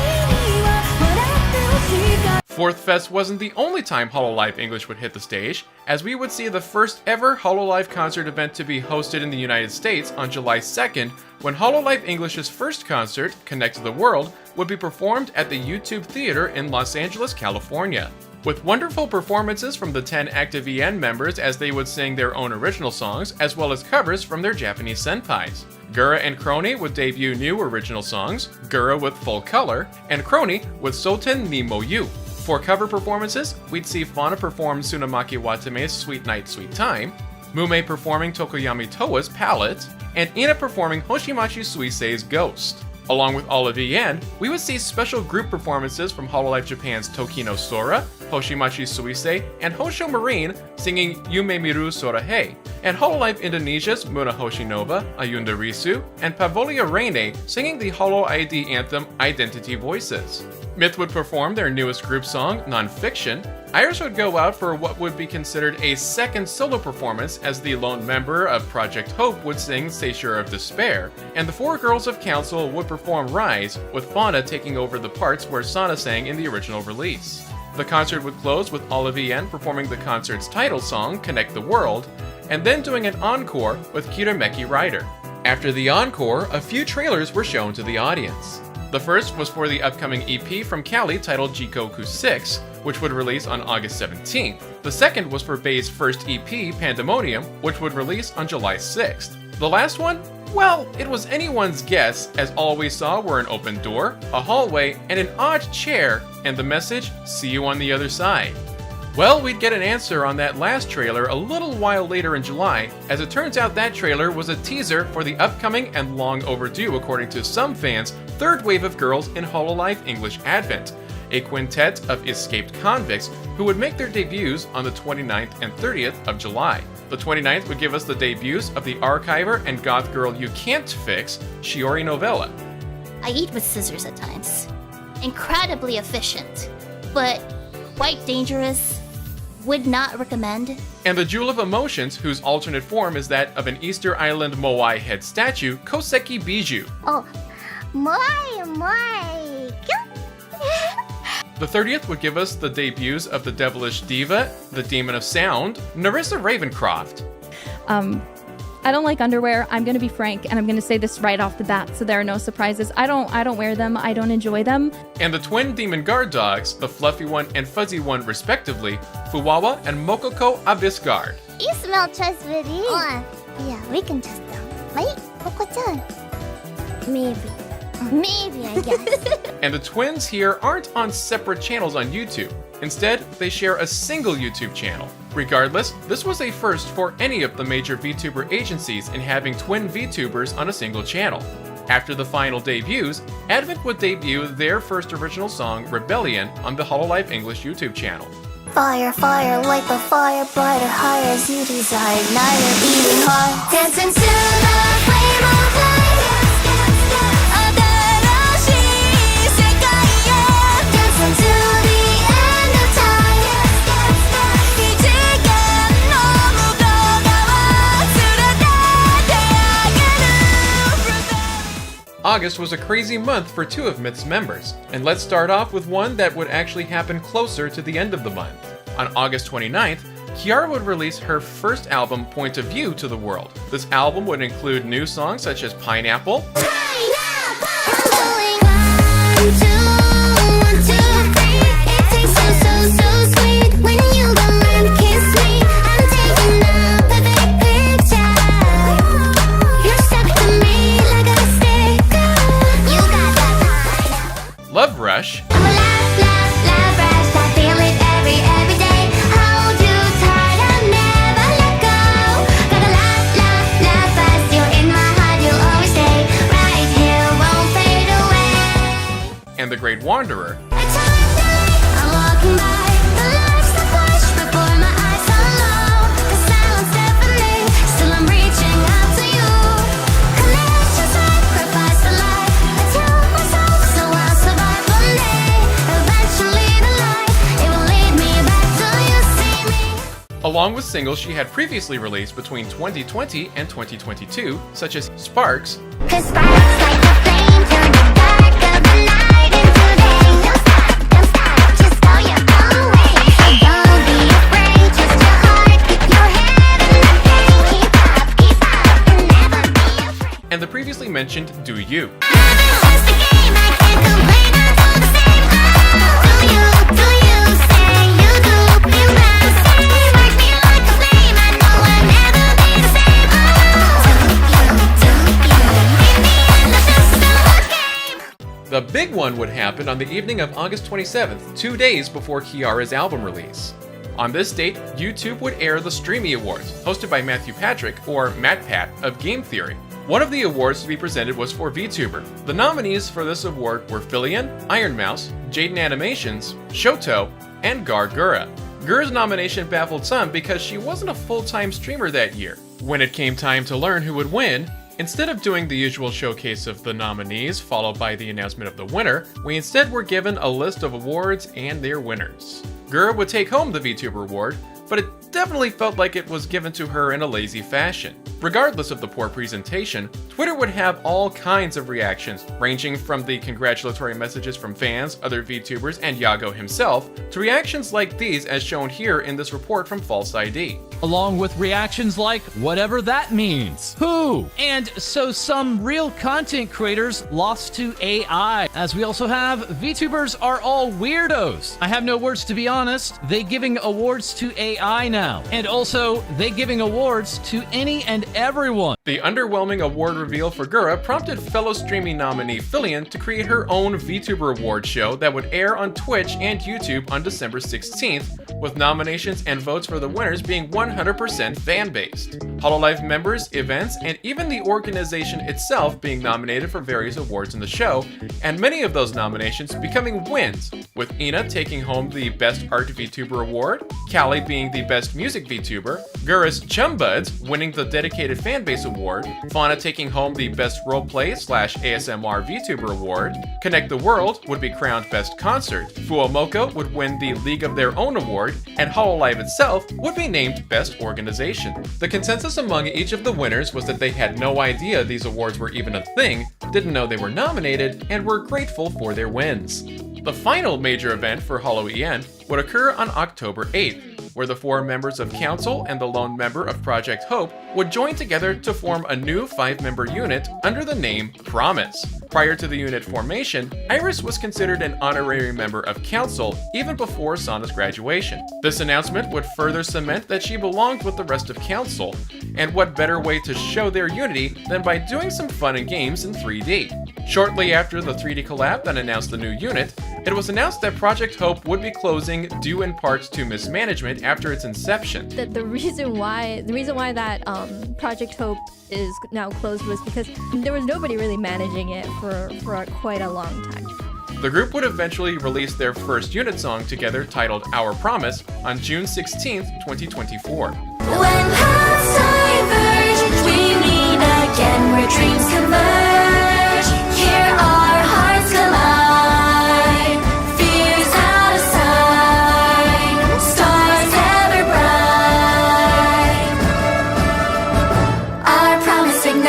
[SPEAKER 1] には笑ってほしいか
[SPEAKER 2] Fourth Fest wasn't the only time hololive English would hit the stage, as we would see the first ever hololive concert event to be hosted in the United States on July 2nd, when hololive English's first concert, Connect to the World, would be performed at the YouTube Theater in Los Angeles, California. With wonderful performances from the 10 active EN members as they would sing their own original songs, as well as covers from their Japanese senpais. Gura and Crony would debut new original songs, Gura with Full Color, and Crony with Soten ni Mo Yu. For cover performances, we'd see Fauna perform Tsunamaki Watame's Sweet Night, Sweet Time, Mume performing Tokoyami Towa's Palette, and Ina performing Hoshimachi Suisei's Ghost. Along with all of EN, we would see special group performances from hololive Japan's Tokino Sora, Hoshimachi Suisei, and Hosho Marine singing Yume Miru Sora Hei, and hololive Indonesia's Muna Hoshinova, Ayunda Risu, and Pavolia Reine singing the Holo ID anthem Identity Voices. Myth would perform their newest group song, Nonfiction. Iris would go out for what would be considered a second solo performance as the lone member of Project Hope would sing Seizure of Despair, and the four girls of Council would perform Rise, with Fauna taking over the parts where Sana sang in the original release. The concert would close with all of EN performing the concert's title song, Connect the World, and then doing an encore with Kirameki Rider. After the encore, a few trailers were shown to the audience. The first was for the upcoming EP from Callie titled Jikoku 6, which would release on August 17th. The second was for Bei's first EP, Pandemonium, which would release on July 6th. The last one? Well, it was anyone's guess, as all we saw were an open door, a hallway, and an odd chair, and the message, see you on the other side. Well, we'd get an answer on that last trailer a little while later in July, as it turns out that trailer was a teaser for the upcoming and long overdue, according to some fans, third wave of girls in hololive English Advent, a quintet of escaped convicts who would make their debuts on the 29th and 30th of July. The 29th would give us the debuts of the archiver and goth girl you can't fix, Shiori Novella.
[SPEAKER 9] I eat with scissors at times. Incredibly efficient, but quite dangerous. Would not recommend.
[SPEAKER 2] And the Jewel of Emotions, whose alternate form is that of an Easter Island Moai head statue, Koseki Biju.
[SPEAKER 1] Oh, my.
[SPEAKER 2] The 30th would give us the debuts of the Devilish Diva, the Demon of Sound, Narissa Ravencroft.
[SPEAKER 4] I don't like underwear. I'm gonna be frank, and I'm gonna say this right off the bat, so there are no surprises. I don't wear them. I don't enjoy them.
[SPEAKER 2] And the twin Demon Guard dogs, the fluffy one and fuzzy one respectively, Fuwawa and Mokoko Abyss Guard.
[SPEAKER 1] You smell trustworthy. Yeah, we can test them. Right, Coco-chan? Maybe, I guess.
[SPEAKER 2] And the twins here aren't on separate channels on YouTube. Instead, they share a single YouTube channel. Regardless, this was a first for any of the major VTuber agencies in having twin VTubers on a single channel. After the final debuts, Advent would debut their first original song, Rebellion, on the hololive English YouTube channel.
[SPEAKER 1] Fire, fire, light the fire brighter, higher as you desire, igniter, beating heart. Dance into the flame of light. Dance until the end of time.
[SPEAKER 2] August was a crazy month for two of Myth's members, and let's start off with one that would actually happen closer to the end of the month. On August 29th, Kiara would release her first album, Point of View, to the world. This album would include new songs such as Pineapple, the Great Wanderer,
[SPEAKER 1] I'm walking by the lights that flash before my eyes alone. The silence deafening, still I'm reaching out to you. Connection, sacrifice for life. I tell myself so I'll survive one day. Eventually the light, it will lead me back till you see me.
[SPEAKER 2] along with singles she had previously released between 2020 and 2022, such as Sparks,
[SPEAKER 1] 'Cause sparks like a flame turn the dark of the night into day. Don't stop, just go your own way. So don't be afraid, trust your heart, keep your head in the game. Keep up, and never be afraid.
[SPEAKER 2] and the previously mentioned Do You.
[SPEAKER 1] Living just a game, I can't complain, I do the same. Do you say you do? You better say, work me like a flame, I know I'll never be the same. Do you, meet me in the system game.
[SPEAKER 2] The big one would happen on the evening of August 27th, 2 days before Kiara's album release. On this date, YouTube would air the Streamy Awards, hosted by Matthew Patrick, or MatPat, of Game Theory. One of the awards to be presented was for VTuber. The nominees for this award were Fillion, Iron Mouse, Jaden Animations, Shoto, and Gargura. Gura's nomination baffled some because she wasn't a full-time streamer that year. When it came time to learn who would win, instead of doing the usual showcase of the nominees followed by the announcement of the winner, we instead were given a list of awards and their winners. Gura would take home the VTuber award, but it definitely felt like it was given to her in a lazy fashion. Regardless of the poor presentation, Twitter would have all kinds of reactions, ranging from the congratulatory messages from fans, other VTubers, and Yago himself, to reactions like these as shown here in this report from False ID.
[SPEAKER 13] Along with reactions like, whatever that means, who? And so some real content creators lost to AI, as we also have, VTubers are all weirdos. I have no words to be honest, they giving awards to AI now. And also, they giving awards to any and everyone.
[SPEAKER 2] The underwhelming award reveal for Gura prompted fellow streaming nominee Fillion to create her own VTuber award show that would air on Twitch and YouTube on December 16th, with nominations and votes for the winners being 100% fan-based. HoloLive members, events, and even the organization itself being nominated for various awards in the show, and many of those nominations becoming wins, with Ina taking home the Best Art VTuber award, Callie being the Best Music VTuber, Gura's Chumbuds winning the Dedicated Fanbase award, Fauna taking home the Best Roleplay/ASMR VTuber award, Connect the World would be crowned Best Concert, Fuomoko would win the League of Their Own award, and HoloLive itself would be named Best Organization. The consensus among each of the winners was that they had no idea these awards were even a thing, didn't know they were nominated, and were grateful for their wins. The final major event for holoEN would occur on October 8th, where the 4 members of Council and the lone member of Project Hope would join together to form a new 5-member unit under the name Promise. Prior to the unit formation, Iris was considered an honorary member of Council even before Sana's graduation. This announcement would further cement that she belonged with the rest of Council, and what better way to show their unity than by doing some fun and games in 3D. Shortly after the 3D collab that announced the new unit, it was announced that Project Hope would be closing due in part to mismanagement after its inception.
[SPEAKER 11] The reason why that Project Hope is now closed was because there was nobody really managing it for quite a long time.
[SPEAKER 2] The group would eventually release their first unit song together titled Our Promise on June 16th, 2024.
[SPEAKER 1] When paths diverge, we meet again where dreams converge. Here our hearts collide, fears out of sight, stars ever bright. Our promise ignites.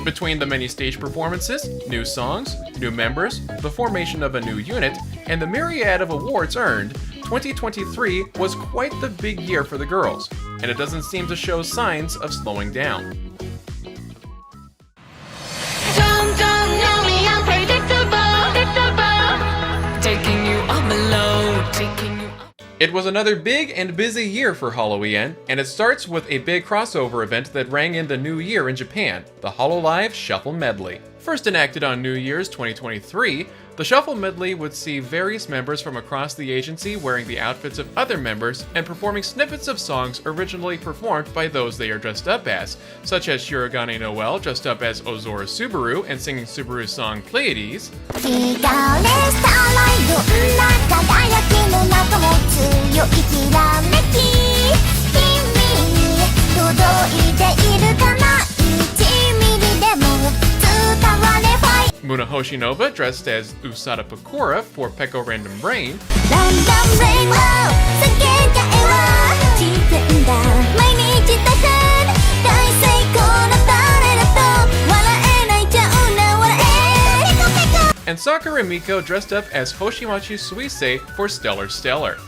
[SPEAKER 2] Between the many stage performances, new songs, new members, the formation of a new unit, and the myriad of awards earned, 2023 was quite the big year for the girls, and it doesn't seem to show signs of slowing down.
[SPEAKER 1] Don't know me, unpredictable, taking you up below, taking you up.
[SPEAKER 2] It was another big and busy year for holoEN, and it starts with a big crossover event that rang in the new year in Japan, the hololive Shuffle Medley. First enacted on New Year's 2023, the Shuffle Medley would see various members from across the agency wearing the outfits of other members and performing snippets of songs originally performed by those they are dressed up as, such as Shirogane Noel dressed up as Ozora Subaru and singing Subaru's song Pleiades, Muna Hoshinova dressed as Usada Pakura for Peko Random Brain, and Sakura Miko dressed up as Hoshimachi Suisei for Stellar Stellar.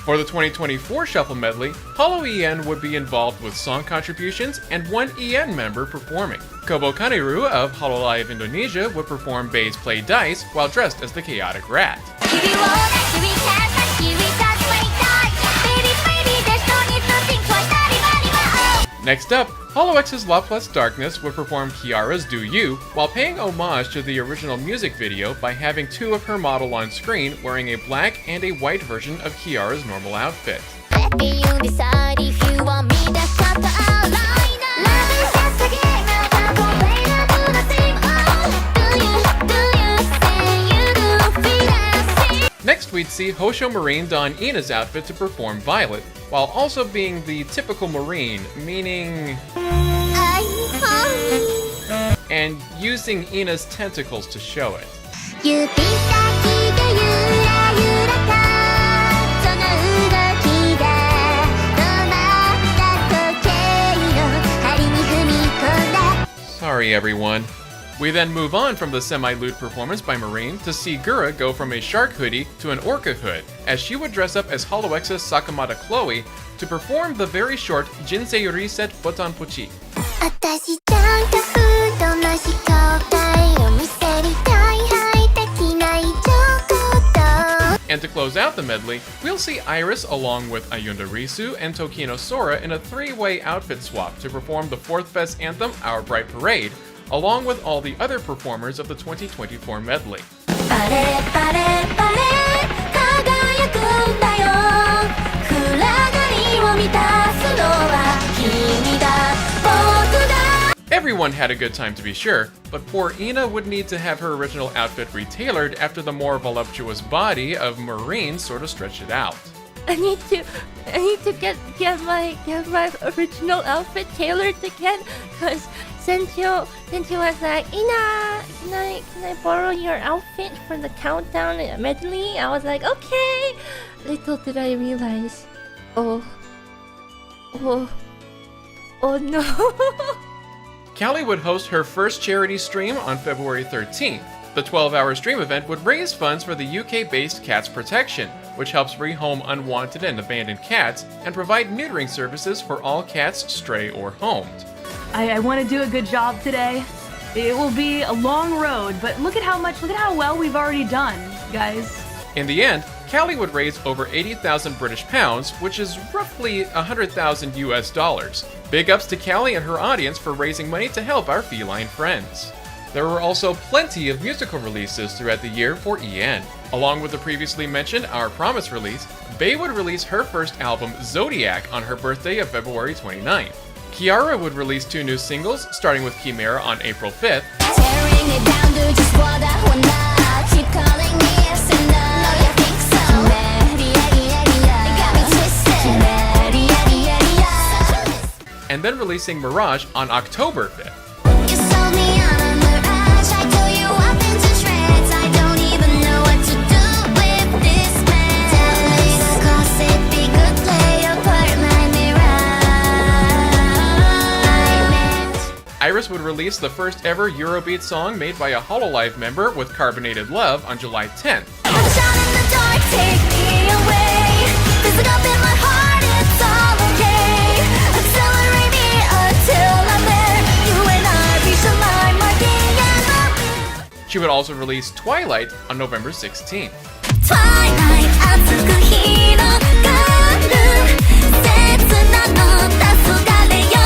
[SPEAKER 2] For the 2024 Shuffle Medley, holoEN would be involved with song contributions and one EN member performing. Kobo Kaneru of hololive Indonesia would perform Bae's Play Dice while dressed as the Chaotic Rat. Next up, HoloX's Love Plus Darkness would perform Kiara's Do You, while paying homage to the original music video by having two of her model on screen wearing a black and a white version of Kiara's normal outfit. Next, we'd see Hosho Marine don Ina's outfit to perform Violet, while also being the typical Marine, meaning... and using Ina's tentacles to show it. Sorry everyone. We then move on from the semi-lewd performance by Marine to see Gura go from a shark hoodie to an orca hood, as she would dress up as HoloX's Sakamata Chloe to perform the very short Jinsei Reset Botan Pochi. And to close out the medley, we'll see Iris along with Ayunda Risu and Tokino Sora in a three-way outfit swap to perform the 4th Fest anthem Our Bright Parade, along with all the other performers of the 2024 medley. Everyone had a good time to be sure, but poor Ina would need to have her original outfit retailored after the more voluptuous body of Marine sort of stretched it out.
[SPEAKER 10] I need to get my original outfit tailored again, cause Sentio was like, Ina, can I borrow your outfit for the countdown medley? I was like, okay. Little did I realize, oh no.
[SPEAKER 2] Callie would host her first charity stream on February 13th. The 12-hour stream event would raise funds for the UK-based Cats Protection, which helps rehome unwanted and abandoned cats and provide neutering services for all cats, stray or homed.
[SPEAKER 7] I want to do a good job today. It will be a long road, but look at how well we've already done, guys.
[SPEAKER 2] In the end, Callie would raise over 80,000 British pounds, which is roughly 100,000 US dollars. Big ups to Callie and her audience for raising money to help our feline friends. There were also plenty of musical releases throughout the year for EN. Along with the previously mentioned Our Promise release, Bae would release her first album, Zodiac, on her birthday of February 29th. Kiara would release 2 new singles, starting with Chimera on April 5th, and then releasing Mirage on October 5th. Iris would release the first ever Eurobeat song made by a hololive member with Carbonated Love on July 10th. She would also release Twilight on November 16th.
[SPEAKER 1] Twilight, つく広がる切なの黄昏よ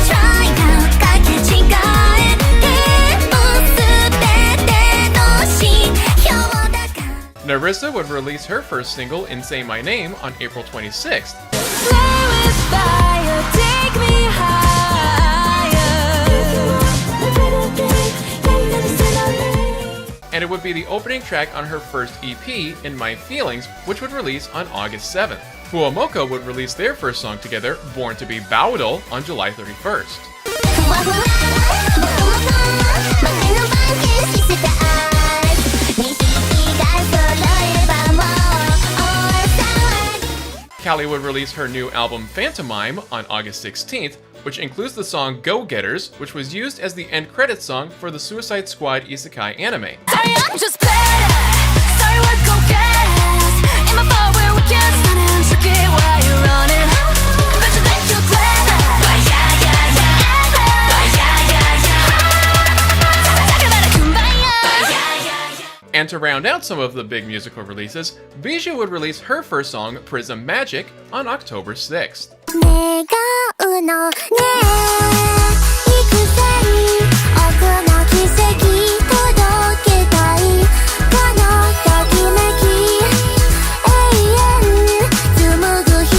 [SPEAKER 1] Try がかけ違えても全ての指標だから
[SPEAKER 2] Narissa would release her first single, In Say My Name, on April 26th.
[SPEAKER 1] Play with fire, take me higher.
[SPEAKER 2] And it would be the opening track on her first EP, In My Feelings, which would release on August 7th. Fuamoko would release their first song together, Born to be Baudel, on July 31st. Callie would release her new album Phantomime on August 16th, which includes the song Go Getters, which was used as the end credits song for the Suicide Squad isekai anime.
[SPEAKER 1] Sorry, I'm just better. Sorry, what go getters? In my bar where we can't stand and forget why you're running. Bet you think you're clever. But yeah, yeah, yeah. But yeah, yeah, yeah. Talk about a kumbaya. But yeah, yeah, yeah.
[SPEAKER 2] And to round out some of the big musical releases, Bijou would release her first song, Prism Magic, on October 6th.
[SPEAKER 1] 願うのね幾千億の奇跡届けたいこのときめき永遠紡ぐ光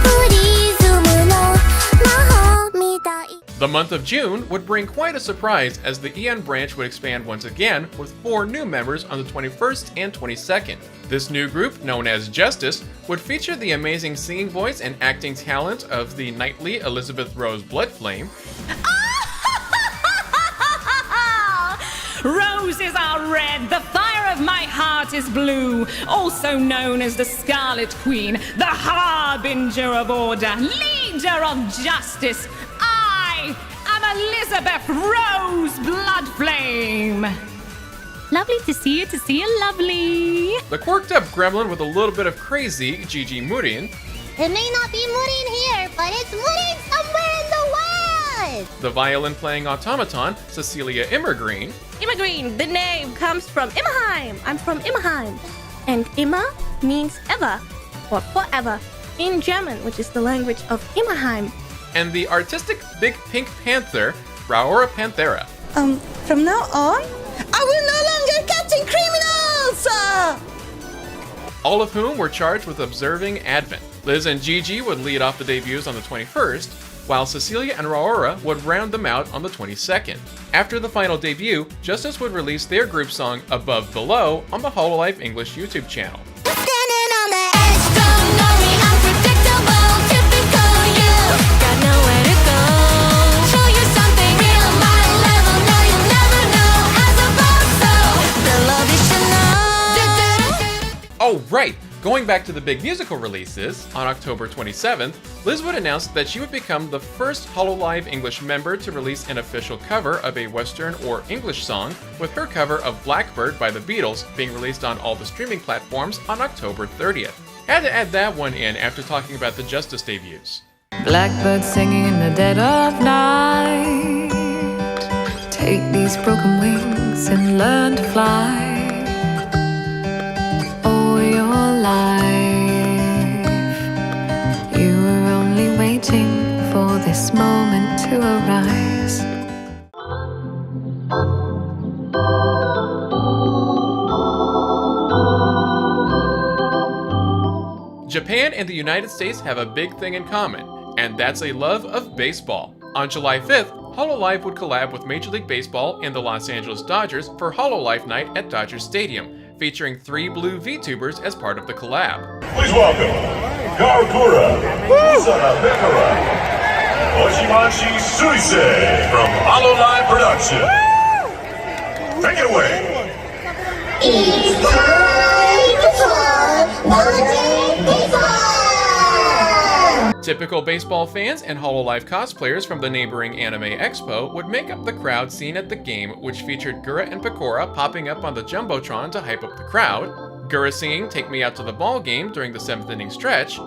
[SPEAKER 1] プリズムの魔法みたい
[SPEAKER 2] The month of June would bring quite a surprise as the EN branch would expand once again with 4 new members on the 21st and 22nd. This new group, known as Justice, would feature the amazing singing voice and acting talent of the knightly Elizabeth Rose Bloodflame.
[SPEAKER 14] Roses are red, the fire of my heart is blue, also known as the Scarlet Queen, the harbinger of order, leader of justice. I am Elizabeth Rose Bloodflame. Lovely to see you lovely.
[SPEAKER 2] The quirked up gremlin with a little bit of crazy, Gigi Murin.
[SPEAKER 1] It may not be Murin here, but it's Murin somewhere in the world!
[SPEAKER 2] The violin playing automaton, Cecilia Immergreen.
[SPEAKER 15] Immergreen, the name comes from Immerheim. I'm from Immerheim. And Immer means ever or forever in German, which is the language of Immerheim.
[SPEAKER 2] And the artistic Big Pink Panther, Raora Panthera.
[SPEAKER 16] From now on, I will no longer catching criminals!
[SPEAKER 2] All of whom were charged with observing Advent. Liz and Gigi would lead off the debuts on the 21st, while Cecilia and Raora would round them out on the 22nd. After the final debut, Justice would release their group song Above Below on the hololive English YouTube channel.
[SPEAKER 1] Standing on the edge, don't know me, unpredictable, typical you. Got nowhere to go. Show you something real, my level. No, you'll never know. As above, so the love you should know.
[SPEAKER 2] Oh, right! Going back to the big musical releases, on October 27th, Liz would announce that she would become the first hololive English member to release an official cover of a Western or English song, with her cover of Blackbird by the Beatles being released on all the streaming platforms on October 30th. Had to add that one in after talking about the Justice debuts.
[SPEAKER 17] Blackbird singing in the dead of night. Take these broken wings and learn to fly. Oh, your life, you were only waiting for this moment to arise.
[SPEAKER 2] Japan and the United States have a big thing in common, and that's a love of baseball. On July 5th, hololive would collab with Major League Baseball and the Los Angeles Dodgers for Hololive Night at Dodger Stadium, featuring 3 blue VTubers as part of the collab.
[SPEAKER 18] Please welcome Gargura, Usana Bekara, Oshimashi Suisei from Hololive Production. Take it away.
[SPEAKER 1] It's time for Monday Baseball!
[SPEAKER 2] Typical baseball fans and hololive cosplayers from the neighboring Anime Expo would make up the crowd scene at the game, which featured Gura and Pecora popping up on the Jumbotron to hype up the crowd, Gura singing Take Me Out to the Ball Game during the 7th inning stretch,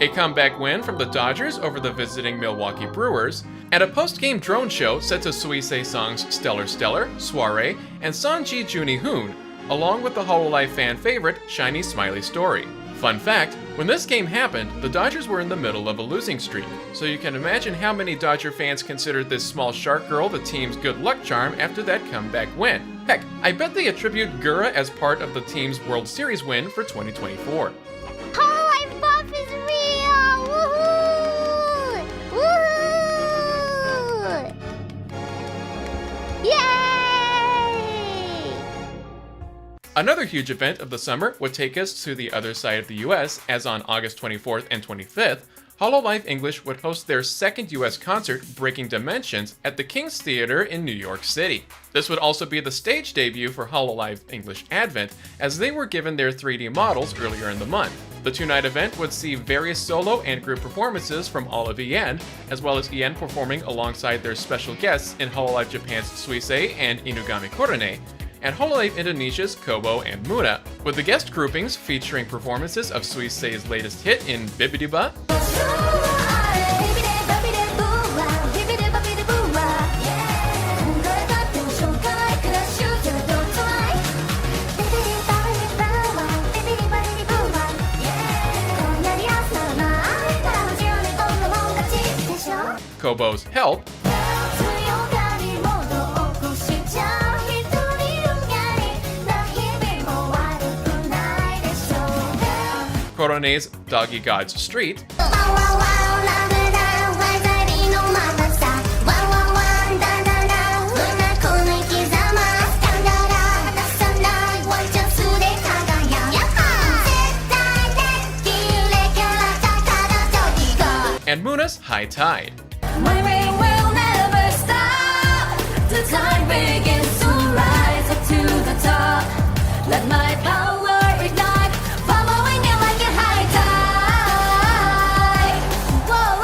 [SPEAKER 2] a comeback win from the Dodgers over the visiting Milwaukee Brewers, and a post-game drone show set to Suisei songs Stellar Stellar, Soiree, and Sanji Juni Hoon, along with the hololive fan favorite Shiny Smiley Story. Fun fact, when this game happened, the Dodgers were in the middle of a losing streak, so you can imagine how many Dodger fans considered this small shark girl the team's good luck charm after that comeback win. Heck, I bet they attribute Gura as part of the team's World Series win for 2024.
[SPEAKER 1] Hololive buff is real! Woohoo! Woohoo! Yay!
[SPEAKER 2] Another huge event of the summer would take us to the other side of the US, as on August 24th and 25th, hololive English would host their second US concert, Breaking Dimensions, at the King's Theater in New York City. This would also be the stage debut for hololive English Advent, as they were given their 3D models earlier in the month. The two-night event would see various solo and group performances from all of EN, as well as EN performing alongside their special guests in hololive Japan's Suisei and Inugami Korone, and hololive Indonesia's Kobo and Muna, with the guest groupings featuring performances of Suisei's latest hit in Bibidiba, Kobo's Help, Korone's Doggy God's Street, and Muna's High Tide.
[SPEAKER 1] My rain will never stop. The tide begins to rise up to the top. Let my power ignite, following it like a high tide. Whoa,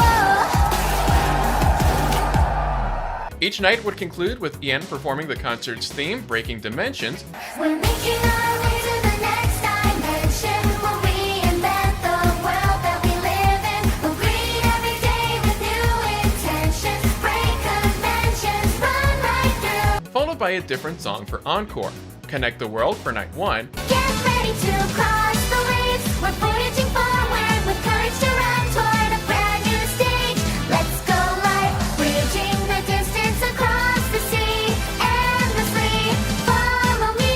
[SPEAKER 1] whoa.
[SPEAKER 2] Each night would conclude with EN performing the concert's theme, Breaking Dimensions,
[SPEAKER 1] We're making our way to the next dimension. We'll reinvent the world that we live in. We'll greet every day with new intentions. Break conventions, run right through.
[SPEAKER 2] followed by a different song for Encore, Connect the World for Night 1,
[SPEAKER 1] Get ready to cross the waves. We're voyaging forward with courage to run toward a brand new stage. Let's go live, bridging the distance across the sea. Endlessly, follow me,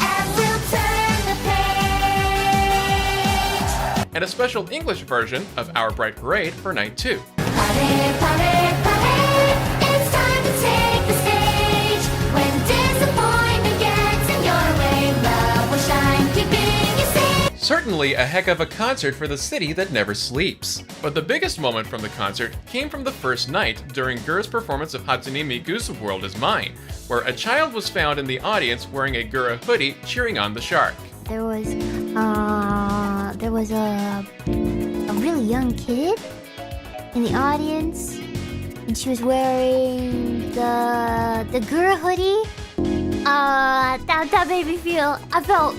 [SPEAKER 1] and we'll turn the page.
[SPEAKER 2] and a special English version of Our Bright Parade for Night 2.
[SPEAKER 1] Parade, parade, parade. It's time to take the stage. When disappointment gets in your way, love will shine, keeping you safe.
[SPEAKER 2] Certainly a heck of a concert for the city that never sleeps. But the biggest moment from the concert came from the first night during Gura's performance of Hatsune Miku's World Is Mine, where a child was found in the audience wearing a Gura hoodie cheering on the shark.
[SPEAKER 5] There was a really young kid in the audience, and she was wearing the Gura hoodie. That made me feel. I felt.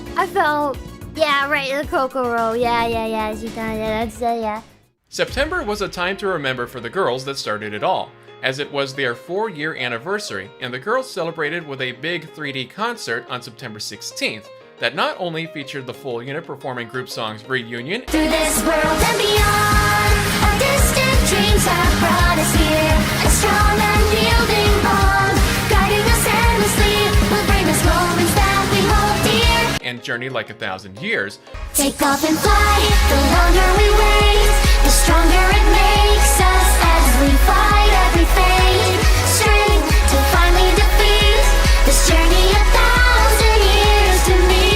[SPEAKER 5] Yeah, right. The Kokoro. Yeah. She done. Yeah, that's yeah.
[SPEAKER 2] September was a time to remember for the girls that started it all, as it was their 4-year anniversary, and the girls celebrated with a big 3D concert on September 16th that not only featured the full unit performing group songs Reunion
[SPEAKER 1] Through this world and beyond, our distant dreams have brought us here. A strong and yielding bond, guiding us endlessly will bring us moments that we hold dear.
[SPEAKER 2] and Journey Like a Thousand Years,
[SPEAKER 1] Take off and fly, the longer we wait, the stronger it makes us as we fight every fate. Strength to finally defeat this journey 1,000 years to me.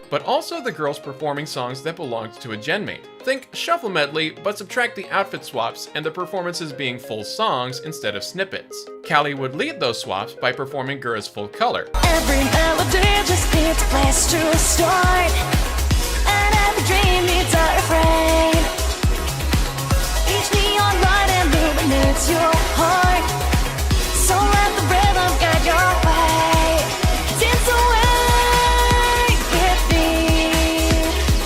[SPEAKER 2] but also the girls performing songs that belonged to a genmate. Think shuffle medley, but subtract the outfit swaps and the performances being full songs instead of snippets. Callie would lead those swaps by performing Gura's full color,
[SPEAKER 6] Every melody just needs a place to start, and every dream needs a refrain. Each neon light illuminates your heart, so let the rhythm guide your way. Dance away with me,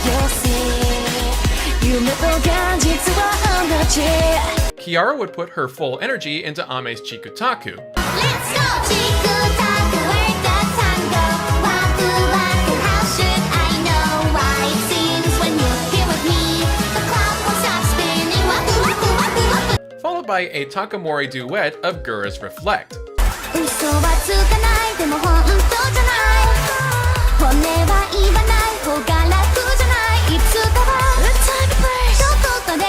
[SPEAKER 6] you'll see.
[SPEAKER 2] Kiara would put her full energy into Ame's Chikutaku.
[SPEAKER 1] Let's go! Chikutaku, where'd the time go? Waku waku, how should I know why it seems when you're here with me the clock won't stop spinning. Waku waku waku waku.
[SPEAKER 2] Followed by a Takamori duet of Gura's Reflect.
[SPEAKER 1] 嘘はつかないでも本当じゃない本音は言わない方が楽じゃないいつかはどこかで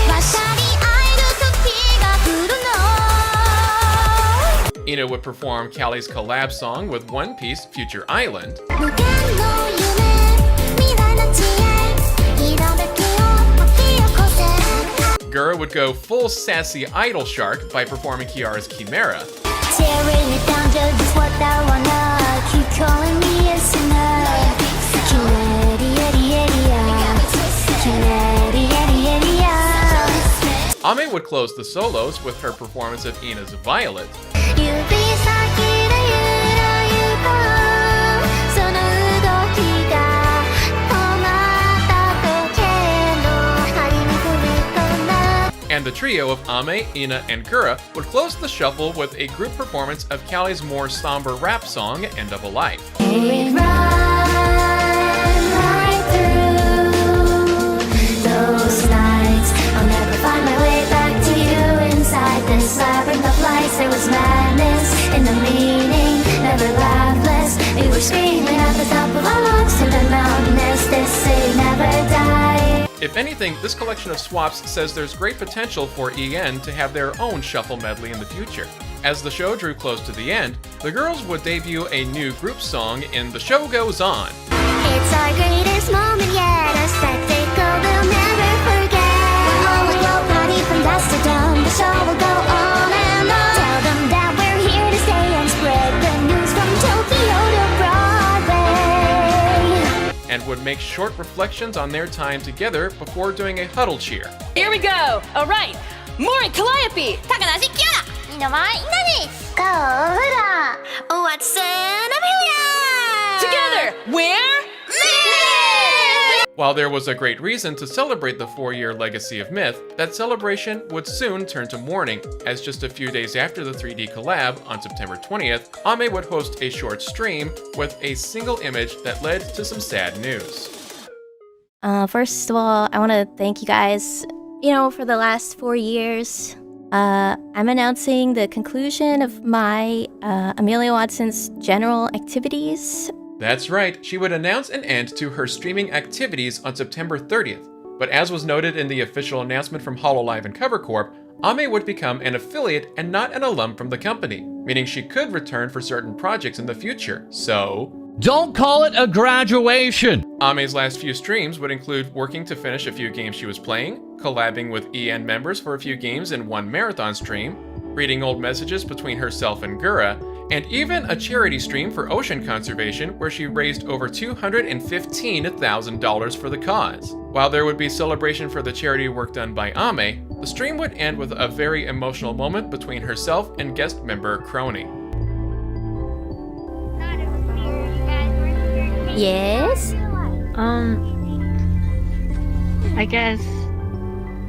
[SPEAKER 1] 渡り合える時が来るの
[SPEAKER 2] Ina would perform Callie's collab song with One Piece Future Island.
[SPEAKER 1] 無限の夢未来の知恵色だけを巻き起こせ
[SPEAKER 2] Gura would go full sassy idol shark by performing Kiara's Chimera.
[SPEAKER 1] Tearing it down, just what I wanna. Keep calling me a sinner.
[SPEAKER 2] Ame would close the solos with her performance of Ina's Violet. And the trio of Ame, Ina, and Gura would close the shuffle with a group performance of Callie's more somber rap song, End of a Life.
[SPEAKER 1] Those nights, I'll never find my way back to you. Inside this labyrinth of lights, there was madness in the meaning, never laughless. We were screaming at the top of our lungs to the mountainous. This city never died.
[SPEAKER 2] If anything, this collection of swaps says there's great potential for EN to have their own shuffle medley in the future. As the show drew close to the end, the girls would debut a new group song in The Show Goes On.
[SPEAKER 1] It's our greatest moment yet, a spectacle we'll never forget. Oh, we'll go party from dusk to dawn, the show will go on and on. Tell them that we're here to stay and spread the news from Tokyo to Broadway.
[SPEAKER 2] And would make short reflections on their time together before doing a huddle cheer.
[SPEAKER 14] Here we go! Alright! Mori Calliope! Takanashi Kiara!
[SPEAKER 1] Minamai Ina desu. Go, Hura! What's an Amelia?
[SPEAKER 14] Together! We're
[SPEAKER 2] While there was a great reason to celebrate the 4-year legacy of Myth, that celebration would soon turn to mourning, as just a few days after the 3D collab, on September 20th, Ame would host a short stream with a single image that led to some sad news.
[SPEAKER 5] First of all, I want to thank you guys, for the last 4 years. I'm announcing the conclusion of my Amelia Watson's general activities.
[SPEAKER 2] That's right, she would announce an end to her streaming activities on September 30th. But as was noted in the official announcement from hololive and Cover Corp, Ame would become an affiliate and not an alum from the company, meaning she could return for certain projects in the future, so...
[SPEAKER 13] Don't call it a graduation!
[SPEAKER 2] Ame's last few streams would include working to finish a few games she was playing, collabing with EN members for a few games in one marathon stream, reading old messages between herself and Gura, and even a charity stream for ocean conservation where she raised over $215,000 for the cause. While there would be celebration for the charity work done by Ame, the stream would end with a very emotional moment between herself and guest member Crony.
[SPEAKER 5] Yes?
[SPEAKER 19] I guess,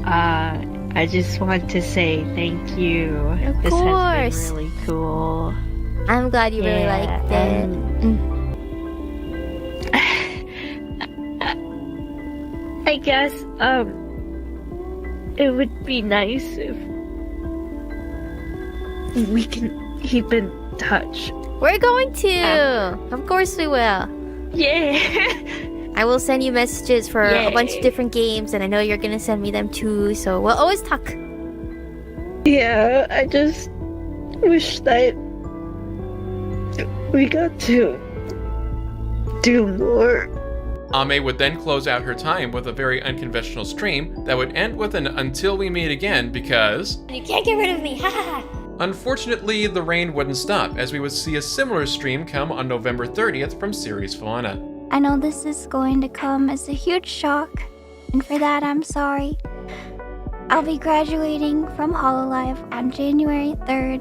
[SPEAKER 19] I just want to say thank you.
[SPEAKER 5] Of
[SPEAKER 19] this
[SPEAKER 5] course.
[SPEAKER 19] Has been really cool.
[SPEAKER 5] I'm glad you really liked it.
[SPEAKER 19] I guess, it would be nice if we can keep in touch.
[SPEAKER 5] We're going to! Of course we will.
[SPEAKER 19] Yeah!
[SPEAKER 5] I will send you messages for a
[SPEAKER 19] Yay.
[SPEAKER 5] bunch of different games, and I know you're gonna send me them too, so we'll always talk.
[SPEAKER 19] Yeah, I just wish that we got to do more.
[SPEAKER 2] Ame would then close out her time with a very unconventional stream that would end with an "Until we meet again" because...
[SPEAKER 1] You can't get rid of me, ha ha ha!
[SPEAKER 2] Unfortunately, the rain wouldn't stop, as we would see a similar stream come on November 30th from Series Fauna.
[SPEAKER 9] I know this is going to come as a huge shock, and for that I'm sorry. I'll be graduating from hololive on January 3rd,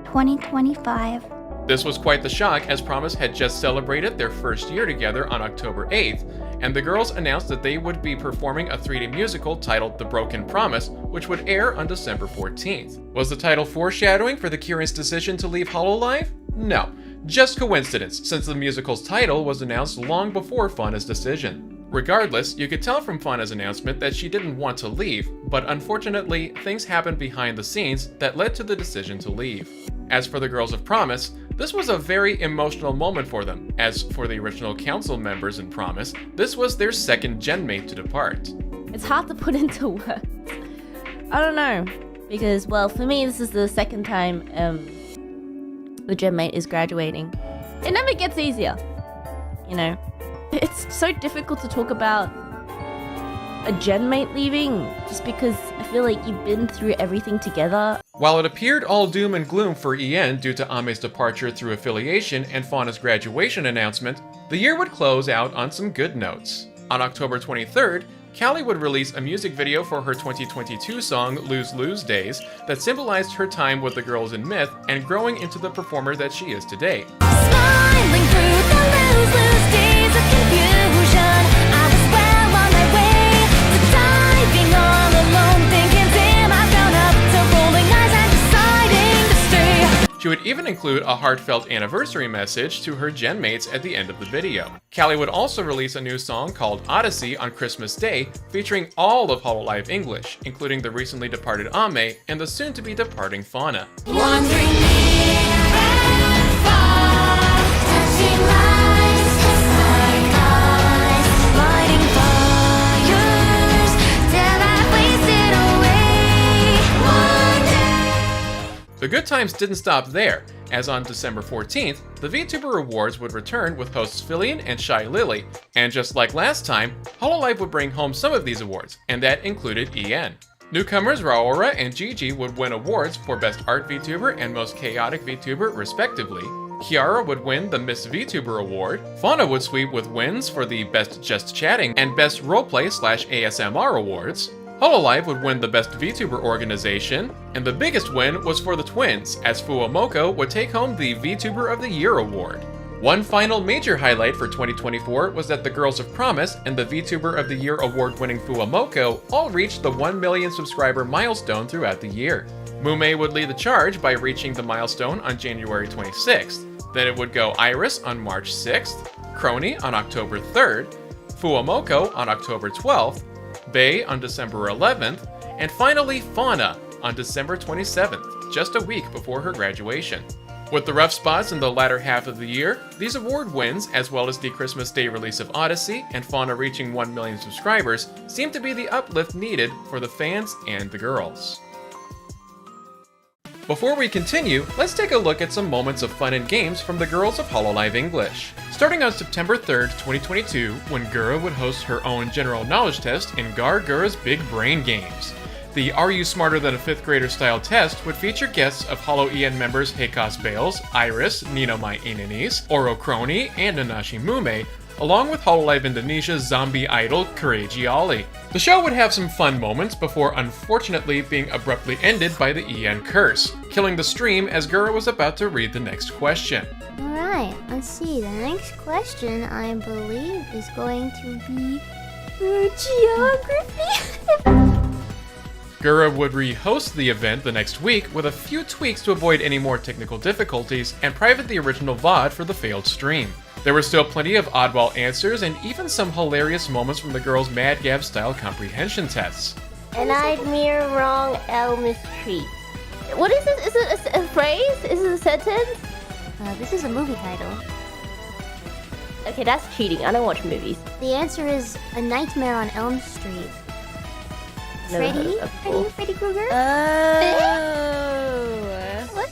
[SPEAKER 9] 2025.
[SPEAKER 2] This was quite the shock, as Promise had just celebrated their first year together on October 8th, and the girls announced that they would be performing a 3D musical titled The Broken Promise, which would air on December 14th. Was the title foreshadowing for the Kieran's decision to leave hololive? No, just coincidence, since the musical's title was announced long before Fauna's decision. Regardless, you could tell from Fauna's announcement that she didn't want to leave, but unfortunately, things happened behind the scenes that led to the decision to leave. As for the Girls of Promise, this was a very emotional moment for them. As for the original council members in Promise, this was their second genmate to depart.
[SPEAKER 20] It's hard to put into words. I don't know, because, well, for me, this is the second time the genmate is graduating. It never gets easier, you know? It's so difficult to talk about a genmate leaving, just because I feel like you've been through everything together.
[SPEAKER 2] While it appeared all doom and gloom for EN due to Ame's departure through affiliation and Fauna's graduation announcement, the year would close out on some good notes. On October 23rd, Callie would release a music video for her 2022 song Lose Lose Days that symbolized her time with the girls in Myth and growing into the performer that she is today.
[SPEAKER 1] Smiling through the lose-lose days of confusion, I was well on my way to diving all alone, thinking, damn, I've gone up to rolling eyes and deciding to stay.
[SPEAKER 2] She would even include a heartfelt anniversary message to her genmates at the end of the video. Callie would also release a new song called Odyssey on Christmas Day, featuring all of hololive English, including the recently departed Ame and the soon-to-be departing Fauna.
[SPEAKER 1] Wandering near and far, touching lights just like eyes, lighting fires till I wasted away one day.
[SPEAKER 2] The good times didn't stop there, as on December 14th, the VTuber Awards would return with hosts Fillion and Shy Lily, and just like last time, hololive would bring home some of these awards, and that included EN. Newcomers Raora and Gigi would win awards for Best Art VTuber and Most Chaotic VTuber respectively. Kiara would win the Miss VTuber Award. Fauna would sweep with wins for the Best Just Chatting and Best Roleplay/ASMR awards. hololive would win the Best VTuber Organization, and the biggest win was for the twins, as Fuwamoko would take home the VTuber of the Year award. One final major highlight for 2024 was that the Girls of Promise and the VTuber of the Year award-winning Fuwamoko all reached the 1 million subscriber milestone throughout the year. Mume would lead the charge by reaching the milestone on January 26th. Then it would go Iris on March 6th, Crony on October 3rd, Fuwamoko on October 12th, Bae on December 11th, and finally Fauna on December 27th, just a week before her graduation. With the rough spots in the latter half of the year, these award wins, as well as the Christmas Day release of Odyssey and Fauna reaching 1 million subscribers, seem to be the uplift needed for the fans and the girls. Before we continue, let's take a look at some moments of fun and games from the girls of hololive English. Starting on September 3rd, 2022, when Gura would host her own general knowledge test in Gura's Big Brain Games. The Are You Smarter Than a 5th Grader style test would feature guests of holoEN members Heikos Bales, Iris, Nino My Inanis, Oro Crony, and Nanashi Mume, along with hololive Indonesia's zombie idol Crazy Ollie. The show would have some fun moments before unfortunately being abruptly ended by the EN curse, killing the stream as Gura was about to read the next question.
[SPEAKER 5] Alright, let's see. The next question, I believe, is going to be geography.
[SPEAKER 2] Gura would re-host the event the next week with a few tweaks to avoid any more technical difficulties and private the original VOD for the failed stream. There were still plenty of oddball answers and even some hilarious moments from the girls' Mad Gab style comprehension tests.
[SPEAKER 20] And I'd mere wrong Elm Street. What is this? Is it a phrase? Is it a sentence?
[SPEAKER 5] This is a movie title.
[SPEAKER 20] Okay, that's cheating. I don't watch movies.
[SPEAKER 5] The answer is A Nightmare on Elm Street. Freddy Krueger?
[SPEAKER 20] What?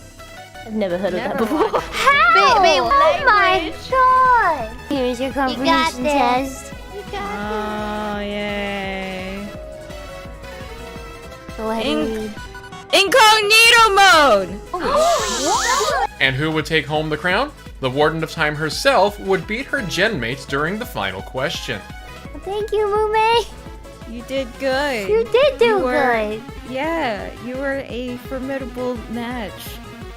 [SPEAKER 20] I've never heard of that before.
[SPEAKER 5] How? Wait, oh my god! Here's your comprehension test.
[SPEAKER 20] You got
[SPEAKER 8] Oh, yay.
[SPEAKER 5] Go ahead and read.
[SPEAKER 3] Incognito mode!
[SPEAKER 2] And who would take home the crown? The Warden of Time herself would beat her genmates during the final question.
[SPEAKER 5] Thank you, Mume.
[SPEAKER 8] You did good.
[SPEAKER 5] You did do good.
[SPEAKER 8] Yeah, you were a formidable match.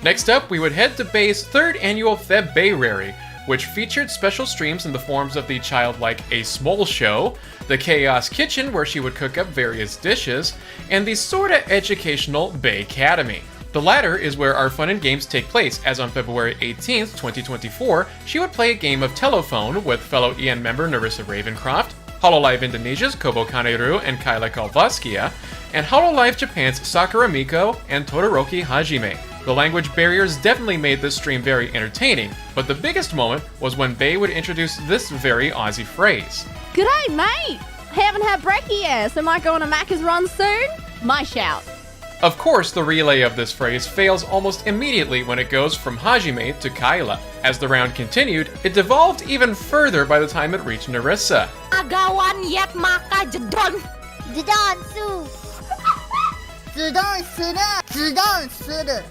[SPEAKER 2] Next up, we would head to Bay's 3rd annual Feb Bay Rary, which featured special streams in the forms of the childlike A Small Show, the Chaos Kitchen where she would cook up various dishes, and the sorta educational Bay Academy. The latter is where our fun and games take place, as on February 18th, 2024, she would play a game of telephone with fellow EN member Narissa Ravencroft, hololive Indonesia's Kobo Kaneru and Kyla Kalvaskia, and hololive Japan's Sakura Miko and Todoroki Hajime. The language barriers definitely made this stream very entertaining, but the biggest moment was when Bay would introduce this very Aussie phrase.
[SPEAKER 4] G'day, mate! Haven't had brekkie yet, so might go on a Macca's run soon? My shout.
[SPEAKER 2] Of course, the relay of this phrase fails almost immediately when it goes from Hajime to Kyla. As the round continued, it devolved even further by the time it reached Narissa.
[SPEAKER 1] Agawan yet maka jedon. Jedon su. Sudan suru. Sudan suru.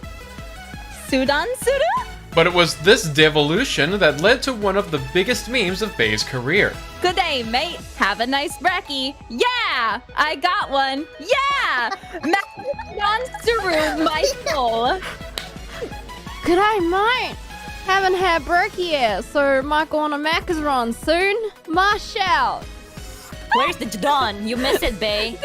[SPEAKER 4] Sudan suru?
[SPEAKER 2] But it was this devolution that led to one of the biggest memes of Bay's career.
[SPEAKER 4] Good day, mate. Have a nice brekkie. Yeah! I got one. Yeah! Macca's Saru, my soul. Good day, mate. Haven't had brekkie yet, so might go on a Macca's run soon. My shout.
[SPEAKER 12] Where's the Jadon? You missed it, Bay.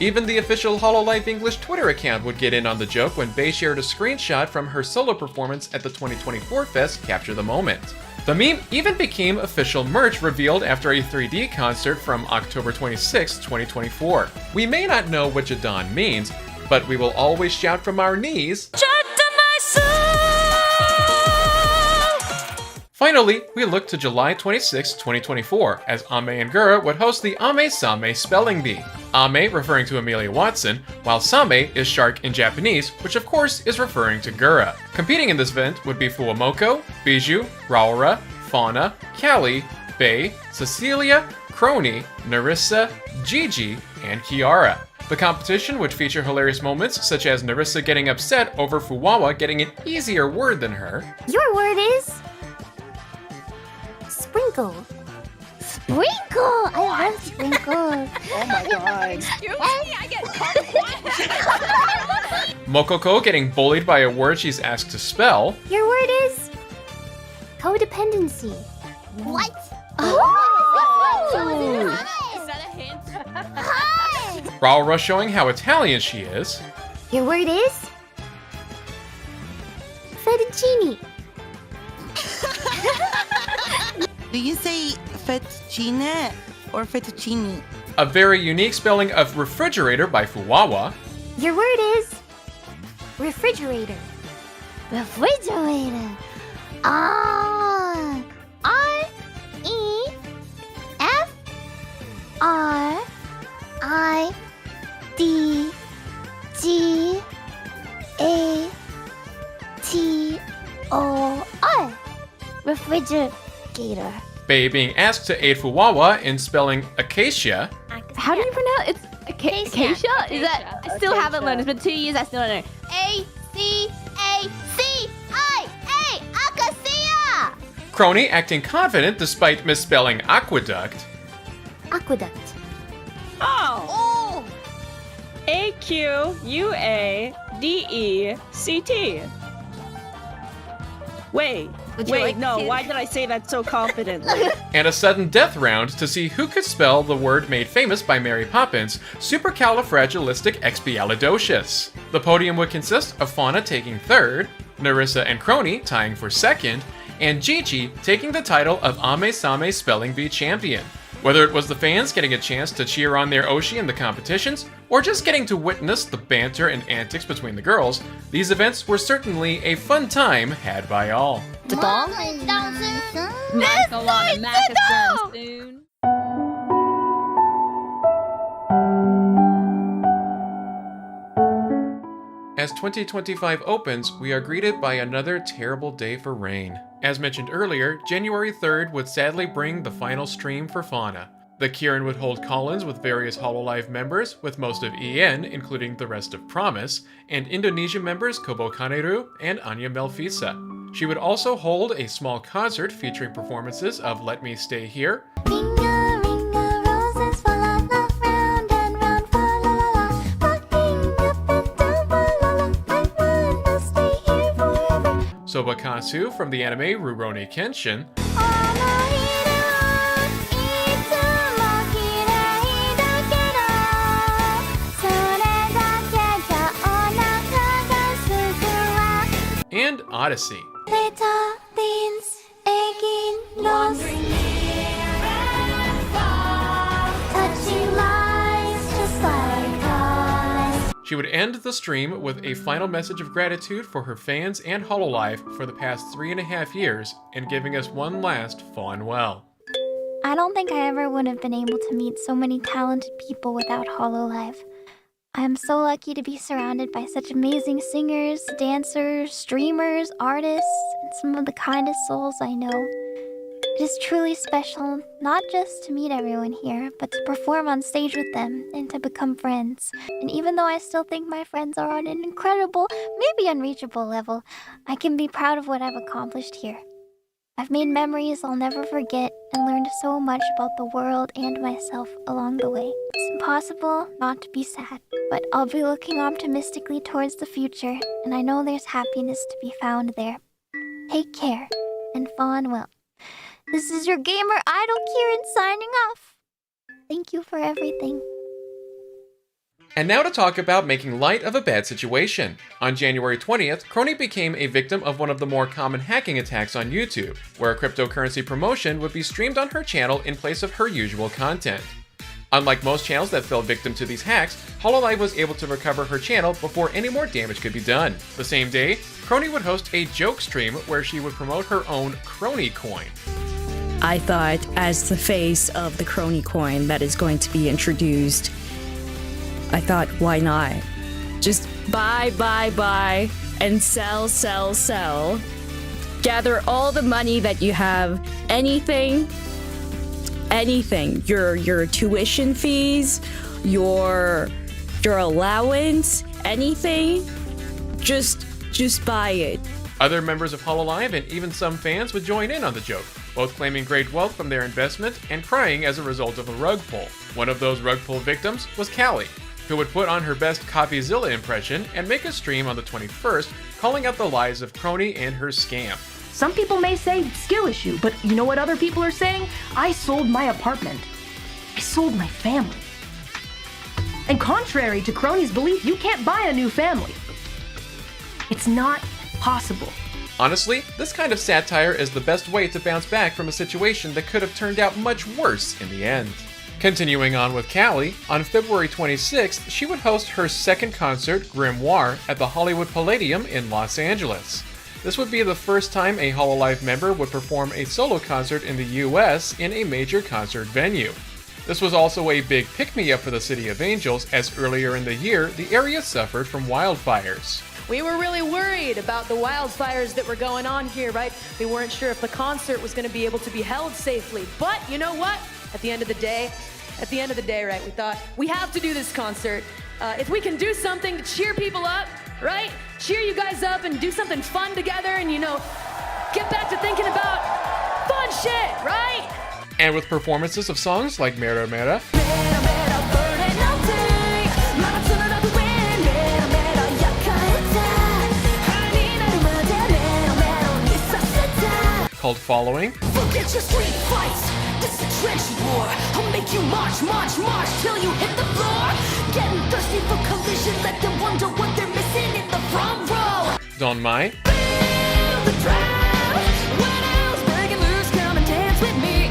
[SPEAKER 2] Even the official hololive English Twitter account would get in on the joke when Bay shared a screenshot from her solo performance at the 2024 Fest Capture the Moment. The meme even became official merch revealed after a 3D concert from October 26, 2024. We may not know what Jadon means, but we will always shout from our knees. Finally, we look to July 26, 2024, as Ame and Gura would host the Ame Same Spelling Bee. Ame referring to Amelia Watson, while Same is shark in Japanese, which of course is referring to Gura. Competing in this event would be Fuwamoko, Bijou, Raura, Fauna, Callie, Bay, Cecilia, Crony, Narissa, Gigi, and Kiara. The competition would feature hilarious moments such as Narissa getting upset over Fuwawa getting an easier word than her.
[SPEAKER 5] Your word is sprinkle. Sprinkle! I love sprinkles.
[SPEAKER 16] Oh my god.
[SPEAKER 4] Excuse me, I get
[SPEAKER 2] Mokoko getting bullied by a word she's asked to spell.
[SPEAKER 5] Your word is codependency.
[SPEAKER 1] What?
[SPEAKER 5] Oh!
[SPEAKER 4] Is that a hint?
[SPEAKER 5] Hi!
[SPEAKER 2] Raura showing how Italian she is.
[SPEAKER 5] Your word is fettuccine.
[SPEAKER 16] Do you say fettuccine or fettuccine?
[SPEAKER 2] A very unique spelling of refrigerator by Fuwawa.
[SPEAKER 5] Your word is refrigerator. Refrigerator. Ah. R-E-F-R-I-D-G-A-T-O-R. Refrigerator.
[SPEAKER 2] Bay being asked to aid Fuwawa in spelling acacia.
[SPEAKER 4] How do you pronounce it? Acacia? Is that? I still haven't learned. It's been 2 years. I still don't know.
[SPEAKER 5] A-C-A-C-I-A. Acacia.
[SPEAKER 2] Crony acting confident despite misspelling aqueduct.
[SPEAKER 5] Aqueduct.
[SPEAKER 8] Oh! A-Q-U-A-D-E-C-T. Wait, no, why did I say that so confidently?
[SPEAKER 2] And a sudden death round to see who could spell the word made famous by Mary Poppins, supercalifragilisticexpialidocious. The podium would consist of Fauna taking third, Narissa and Crony tying for second, and Gigi taking the title of Ame Same Spelling Bee champion. Whether it was the fans getting a chance to cheer on their Oshi in the competitions, or just getting to witness the banter and antics between the girls, these events were certainly a fun time had by all.
[SPEAKER 11] Might go on a Macca's soon.
[SPEAKER 2] As 2025 opens, we are greeted by another terrible day for rain. As mentioned earlier, January 3rd would sadly bring the final stream for Fauna. The Kieran would hold call-ins with various hololive members, with most of EN, including the rest of Promise, and Indonesia members Kobo Kaneru and Anya Melfisa. She would also hold a small concert featuring performances of Let Me Stay Here, Soba Kansu from the anime Rurouni Kenshin, and Odyssey. She would end the stream with a final message of gratitude for her fans and hololive for the past 3.5 years and giving us one last fun well.
[SPEAKER 1] I don't think I ever would have been able to meet so many talented people without hololive. I am so lucky to be surrounded by such amazing singers, dancers, streamers, artists, and some of the kindest souls I know. It is truly special, not just to meet everyone here, but to perform on stage with them and to become friends. And even though I still think my friends are on an incredible, maybe unreachable level, I can be proud of what I've accomplished here. I've made memories I'll never forget and learned so much about the world and myself along the way. It's impossible not to be sad, but I'll be looking optimistically towards the future, and I know there's happiness to be found there. Take care, and fawn well. This is your gamer idol Kieran signing off. Thank you for everything.
[SPEAKER 2] And now to talk about making light of a bad situation. On January 20th, Crony became a victim of one of the more common hacking attacks on YouTube, where a cryptocurrency promotion would be streamed on her channel in place of her usual content. Unlike most channels that fell victim to these hacks, hololive was able to recover her channel before any more damage could be done. The same day, Crony would host a joke stream where she would promote her own Crony coin.
[SPEAKER 3] I thought, as the face of the Crony coin that is going to be introduced, I thought, why not? Just buy, and sell. Gather all the money that you have, anything, your tuition fees, your allowance, anything, just buy it.
[SPEAKER 2] Other members of hololive and even some fans would join in on the joke, both claiming great wealth from their investment and crying as a result of a rug pull. One of those rug pull victims was Callie, who would put on her best CopyZilla impression and make a stream on the 21st calling out the lies of Crony and her scam.
[SPEAKER 7] Some people may say skill issue, but you know what other people are saying? I sold my apartment. I sold my family. And contrary to Crony's belief, you can't buy a new family. It's not possible.
[SPEAKER 2] Honestly, this kind of satire is the best way to bounce back from a situation that could have turned out much worse in the end. Continuing on with Callie, on February 26th, she would host her second concert, Grimoire, at the Hollywood Palladium in Los Angeles. This would be the first time a hololive member would perform a solo concert in the US in a major concert venue. This was also a big pick-me-up for the City of Angels, as earlier in the year, the area suffered from wildfires.
[SPEAKER 21] We were really worried about the wildfires that were going on here, right? We weren't sure if the concert was going to be able to be held safely. But you know what? At the end of the day, right, we thought, we have to do this concert. If we can do something to cheer people up, right? Cheer you guys up and do something fun together and, get back to thinking about fun shit, right?
[SPEAKER 2] And with performances of songs like Mera Mera, called Following,
[SPEAKER 6] Forget your street fights, this is trench war. I'll make you march till you hit the floor. Getting thirsty for collision, let them wonder what they're missing in the front row.
[SPEAKER 2] Don't Mai,
[SPEAKER 6] Feel the drive, when else breaking loose, come and dance with me.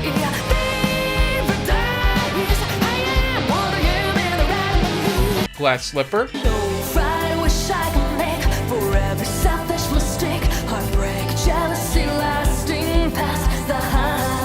[SPEAKER 6] Paradise, I am what I am and the right of me.
[SPEAKER 2] Glass Slipper,
[SPEAKER 6] I wish I could make for every selfish mistake. Heartbreak, jealousy, lasting past the high.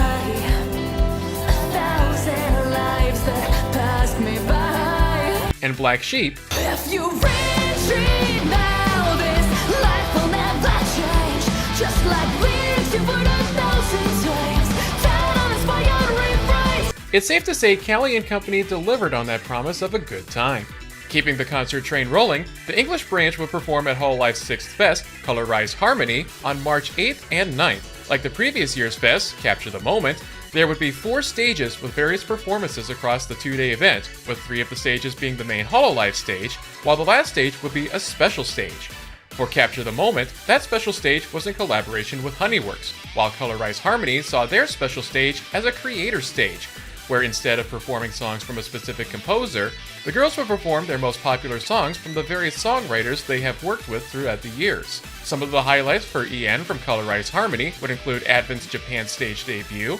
[SPEAKER 6] 1,000 lives that passed me by.
[SPEAKER 2] and Black Sheep,
[SPEAKER 6] If you retreat now, this life will never change. Just like lyrics you've heard 1,000 times. Down on inspired refrains.
[SPEAKER 2] It's safe to say Callie and company delivered on that promise of a good time. Keeping the concert train rolling, the English branch would perform at hololive's 6th Fest, Colorize Harmony, on March 8th and 9th. Like the previous year's fest, Capture the Moment, there would be 4 stages with various performances across the 2-day event, with 3 of the stages being the main hololive stage, while the last stage would be a special stage. For Capture the Moment, that special stage was in collaboration with Honeyworks, while Colorize Harmony saw their special stage as a creator stage, where instead of performing songs from a specific composer, the girls would perform their most popular songs from the various songwriters they have worked with throughout the years. Some of the highlights for EN from Colorize Harmony would include Advent's Japan stage debut,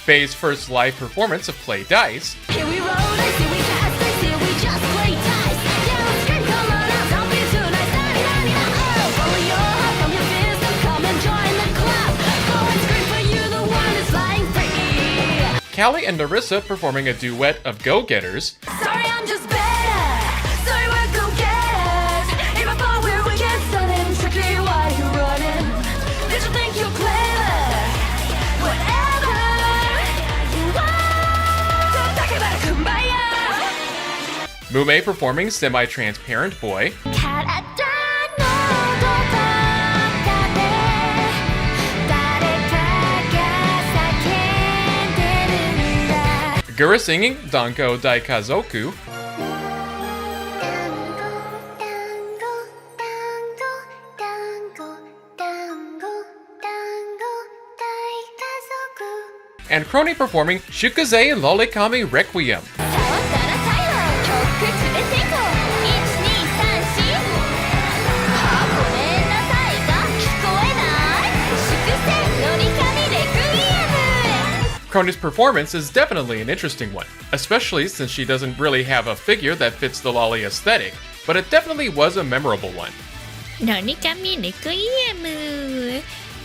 [SPEAKER 2] Faye's first live performance of Play Dice, Callie and Narissa performing a duet of Go-Getters,
[SPEAKER 1] Sorry, I'm just better. Sorry, we're go-getters. If I fall where we get stunning, strictly why you running? Did you think you're clever? Whatever you want, talk about a kumbaya.
[SPEAKER 2] Mume performing Semi-Transparent Boy, Gura singing Dango Daikazoku, and Crony performing Shukaze Lolikami Requiem. Crony's performance is definitely an interesting one, especially since she doesn't really have a figure that fits the lolly aesthetic, but it definitely was a memorable one.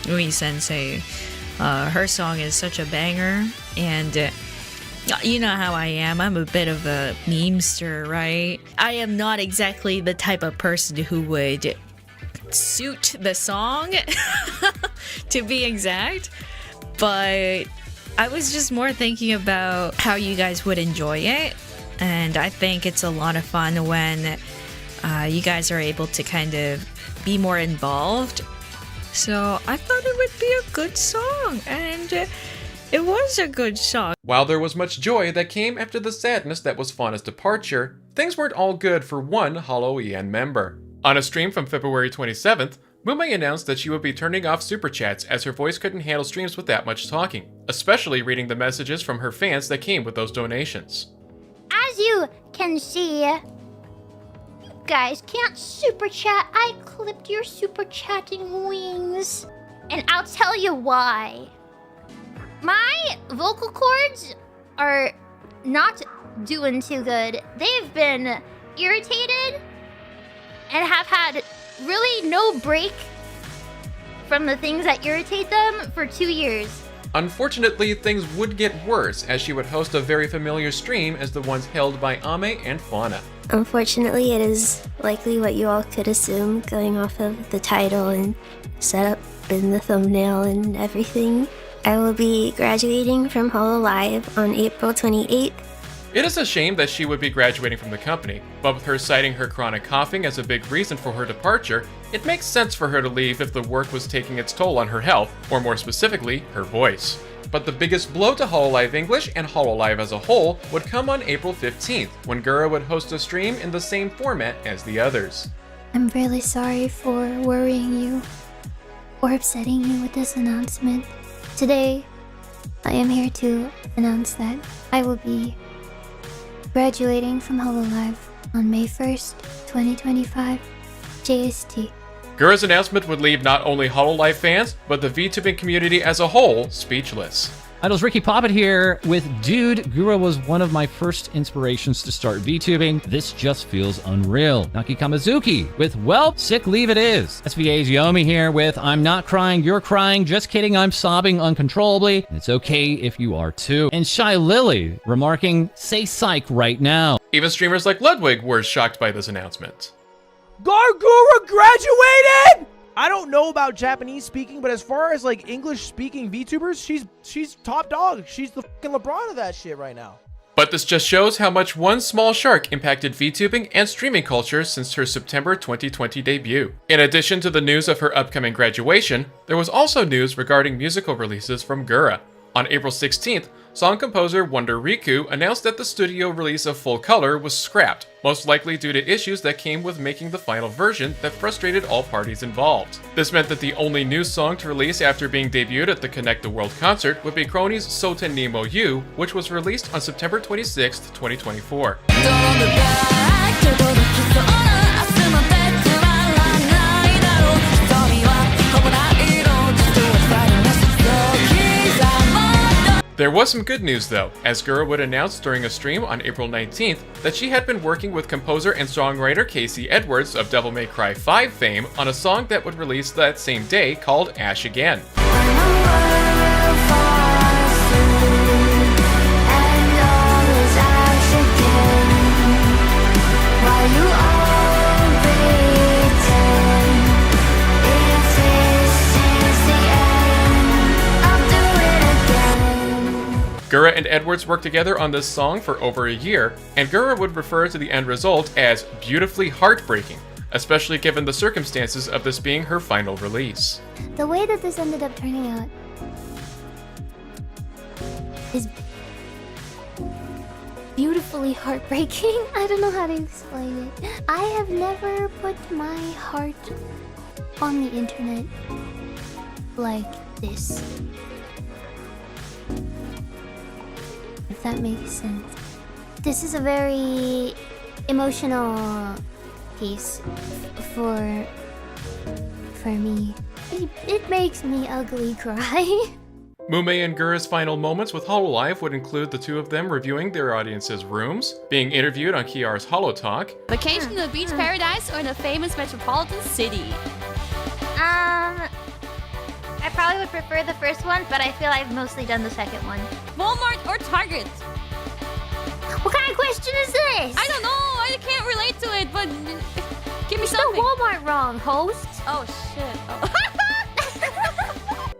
[SPEAKER 10] Ui Sensei, her song is such a banger, and you know how I am. I'm a bit of a memester, right? I am not exactly the type of person who would suit the song, to be exact, but I was just more thinking about how you guys would enjoy it, and I think it's a lot of fun when you guys are able to kind of be more involved. So I thought it would be a good song, and it was a good song.
[SPEAKER 2] While there was much joy that came after the sadness that was Fauna's departure, things weren't all good for one holoEN member. On a stream from February 27th, Mume announced that she would be turning off super chats as her voice couldn't handle streams with that much talking, especially reading the messages from her fans that came with those donations.
[SPEAKER 9] As you can see, you guys can't super chat. I clipped your super chatting wings. And I'll tell you why. My vocal cords are not doing too good. They've been irritated and have had really no break from the things that irritate them for 2 years.
[SPEAKER 2] Unfortunately, things would get worse as she would host a very familiar stream as the ones held by Ame and Fauna.
[SPEAKER 22] Unfortunately, it is likely what you all could assume going off of the title and setup in the thumbnail and everything. I will be graduating from hololive on April 28th.
[SPEAKER 2] It is a shame that she would be graduating from the company, but with her citing her chronic coughing as a big reason for her departure, it makes sense for her to leave if the work was taking its toll on her health, or more specifically, her voice. But the biggest blow to hololive English and hololive as a whole would come on April 15th, when Gura would host a stream in the same format as the others.
[SPEAKER 22] I'm really sorry for worrying you or upsetting you with this announcement. Today, I am here to announce that I will be graduating from hololive on May 1st, 2025, JST.
[SPEAKER 2] Gura's announcement would leave not only hololive fans, but the VTubing community as a whole speechless.
[SPEAKER 13] Idol's Ricky Poppet here with Dude. Gura was one of my first inspirations to start VTubing. This just feels unreal. Naki Kamazuki with Well, Sick Leave It Is. SVA's Yomi here with I'm not crying, you're crying. Just kidding, I'm sobbing uncontrollably. It's okay if you are too. And Shy Lily remarking, say psych right now.
[SPEAKER 2] Even streamers like Ludwig were shocked by this announcement.
[SPEAKER 23] Gargura graduated! I don't know about Japanese speaking, but as far as like English speaking VTubers, she's top dog. She's the fucking LeBron of that shit right now.
[SPEAKER 2] But this just shows how much one small shark impacted VTubing and streaming culture since her September 2020 debut. In addition to the news of her upcoming graduation, there was also news regarding musical releases from Gura. On April 16th, song composer Wonder Riku announced that the studio release of Full Color was scrapped, most likely due to issues that came with making the final version that frustrated all parties involved. This meant that the only new song to release after being debuted at the Connect the World concert would be Cronies Soten Nemo U, which was released on September 26th, 2024. There was some good news though, as Gura would announce during a stream on April 19th that she had been working with composer and songwriter Casey Edwards of Devil May Cry 5 fame on a song that would release that same day called Ash Again. Gura and Edwards worked together on this song for over a year, and Gura would refer to the end result as beautifully heartbreaking, especially given the circumstances of this being her final release.
[SPEAKER 5] The way that this ended up turning out is beautifully heartbreaking. I don't know how to explain it. I have never put my heart on the internet like this. If that makes sense. This is a very emotional piece for me. It makes me ugly cry.
[SPEAKER 2] Mume and Gura's final moments with hololive would include the two of them reviewing their audience's rooms, being interviewed on Kiar's Holo Talk,
[SPEAKER 15] Vacation in the beach paradise or in a famous metropolitan city?
[SPEAKER 9] I probably would prefer the first one, but I feel I've mostly done the second one.
[SPEAKER 15] Walmart or Target?
[SPEAKER 9] What kind of question is this?
[SPEAKER 15] I don't know. I can't relate to it, but give me
[SPEAKER 9] you
[SPEAKER 15] something.
[SPEAKER 9] spelled Walmart wrong, host.
[SPEAKER 15] Oh shit. Oh.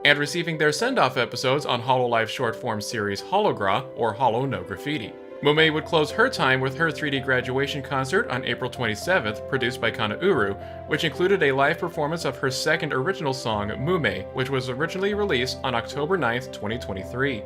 [SPEAKER 2] and receiving their send-off episodes on hololive short-form series Hologra or Holo No Graffiti. Mume would close her time with her 3D graduation concert on April 27th, produced by Kanauru, which included a live performance of her second original song, Mume, which was originally released on October 9th, 2023.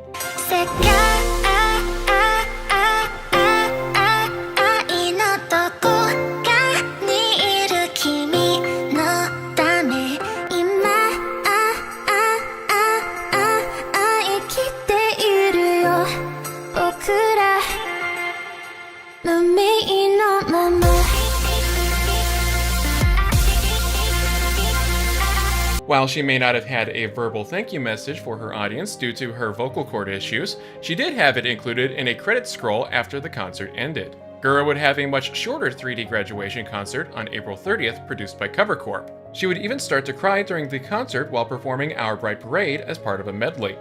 [SPEAKER 2] While she may not have had a verbal thank you message for her audience due to her vocal cord issues, she did have it included in a credit scroll after the concert ended. Gura would have a much shorter 3D graduation concert on April 30th, produced by Cover Corp. She would even start to cry during the concert while performing Our Bright Parade as part of a medley.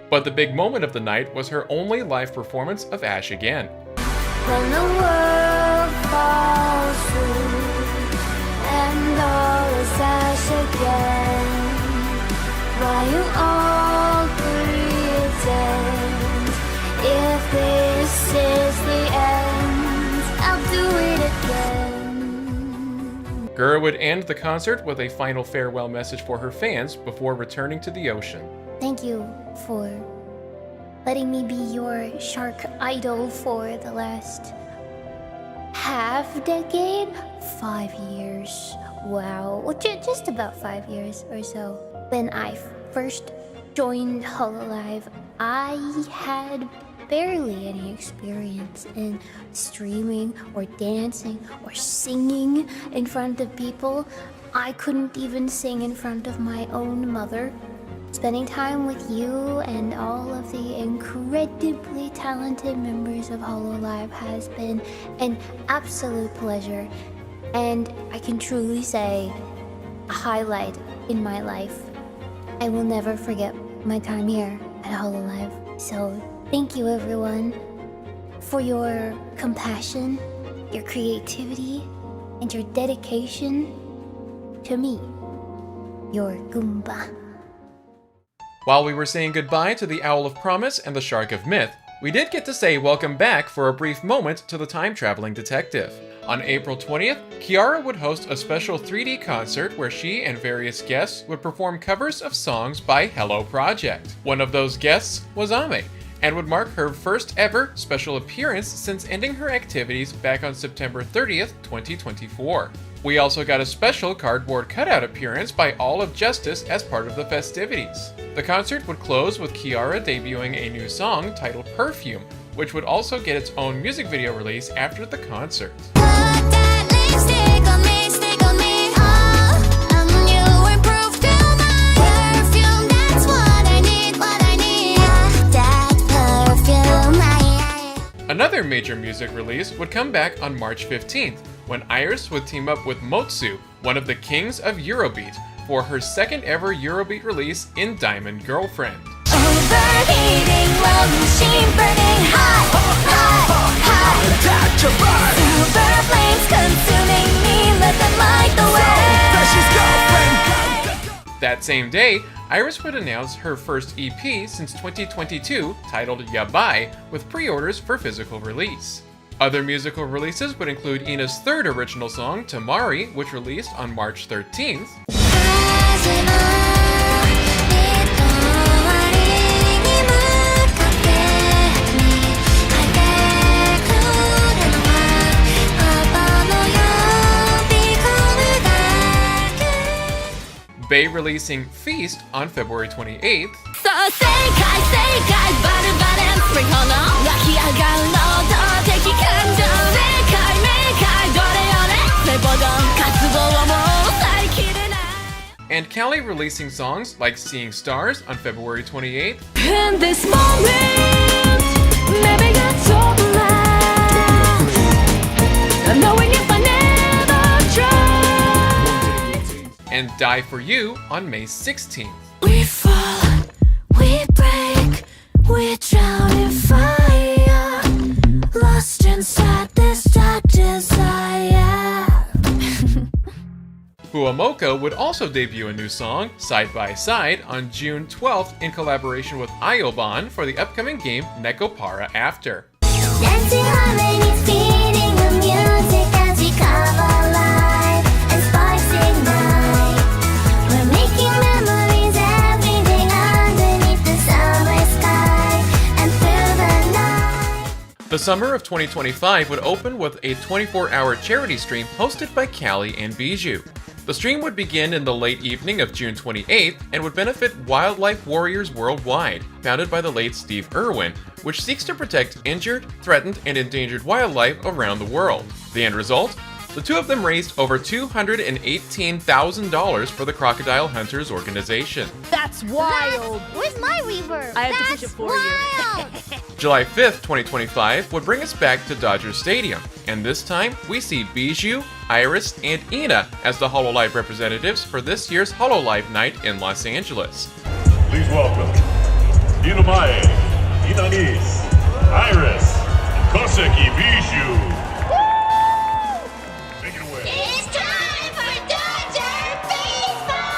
[SPEAKER 2] But the big moment of the night was her only live performance of Ash Again.
[SPEAKER 1] When the world falls through and all is ash again, why you all pretend if this is the end, I'll do it again.
[SPEAKER 2] Gura would end the concert with a final farewell message for her fans before returning to the ocean.
[SPEAKER 5] Thank you for letting me be your shark idol for the last half decade? 5 years. Wow. Well, just about 5 years or so. When I first joined hololive, I had barely any experience in streaming or dancing or singing in front of people. I couldn't even sing in front of my own mother. Spending time with you and all of the incredibly talented members of hololive has been an absolute pleasure, and I can truly say a highlight in my life. I will never forget my time here at hololive, so
[SPEAKER 22] Thank you, everyone, for your compassion, your creativity, and your dedication to me, your Goomba.
[SPEAKER 2] While we were saying goodbye to the Owl of Promise and the Shark of Myth, we did get to say welcome back for a brief moment to the time-traveling detective. On April 20th, Kiara would host a special 3D concert where she and various guests would perform covers of songs by Hello Project. One of those guests was Ame, and would mark her first ever special appearance since ending her activities back on September 30th, 2024. We also got a special cardboard cutout appearance by All of Justice as part of the festivities. The concert would close with Kiara debuting a new song titled Perfume, which would also get its own music video release after the concert. Another major music release would come back on March 15th, when Iris would team up with Motsu, one of the kings of Eurobeat, for her second ever Eurobeat release in Diamond Girlfriend.
[SPEAKER 1] Overheating love machine burning hot, hot, hot. Silver flames consuming me, let them light the way.
[SPEAKER 2] That same day, Iris would announce her first EP since 2022, titled Yabai, with pre-orders for physical release. Other musical releases would include Ina's third original song, Tamari, which released on March 13th. Bae releasing Feast on February 28th. And Callie releasing songs like Seeing Stars on February 28th.
[SPEAKER 1] In this moment, maybe that's all the last. Knowing if I never try.
[SPEAKER 2] And Die For You on May 16th.
[SPEAKER 1] We fall, we break, we drown in fire. Lost inside this dark desire.
[SPEAKER 2] Fuamoko would also debut a new song, Side by Side, on June 12th in collaboration with Ioban for the upcoming game Nekopara After.
[SPEAKER 1] Dancing harmonies, feeding the music as we come alive and sparks ignite. We're making memories every day underneath the summer sky and through the night.
[SPEAKER 2] The summer of 2025 would open with a 24-hour charity stream hosted by Callie and Bijou. The stream would begin in the late evening of June 28th and would benefit Wildlife Warriors Worldwide, founded by the late Steve Irwin, which seeks to protect injured, threatened, and endangered wildlife around the world. The end result? The two of them raised over $218,000 for the Crocodile Hunters organization.
[SPEAKER 20] That's wild!
[SPEAKER 11] Where's my reverb?
[SPEAKER 20] I have to push it for you.
[SPEAKER 2] July 5th, 2025 would bring us back to Dodger Stadium, and this time we see Bijou, Iris, and Ina as the hololive representatives for this year's hololive night in Los Angeles.
[SPEAKER 14] Please welcome Ina Mae, Inanis, Iris, and Koseki Bijou. Take it away.
[SPEAKER 1] It's time for Dodger Baseball!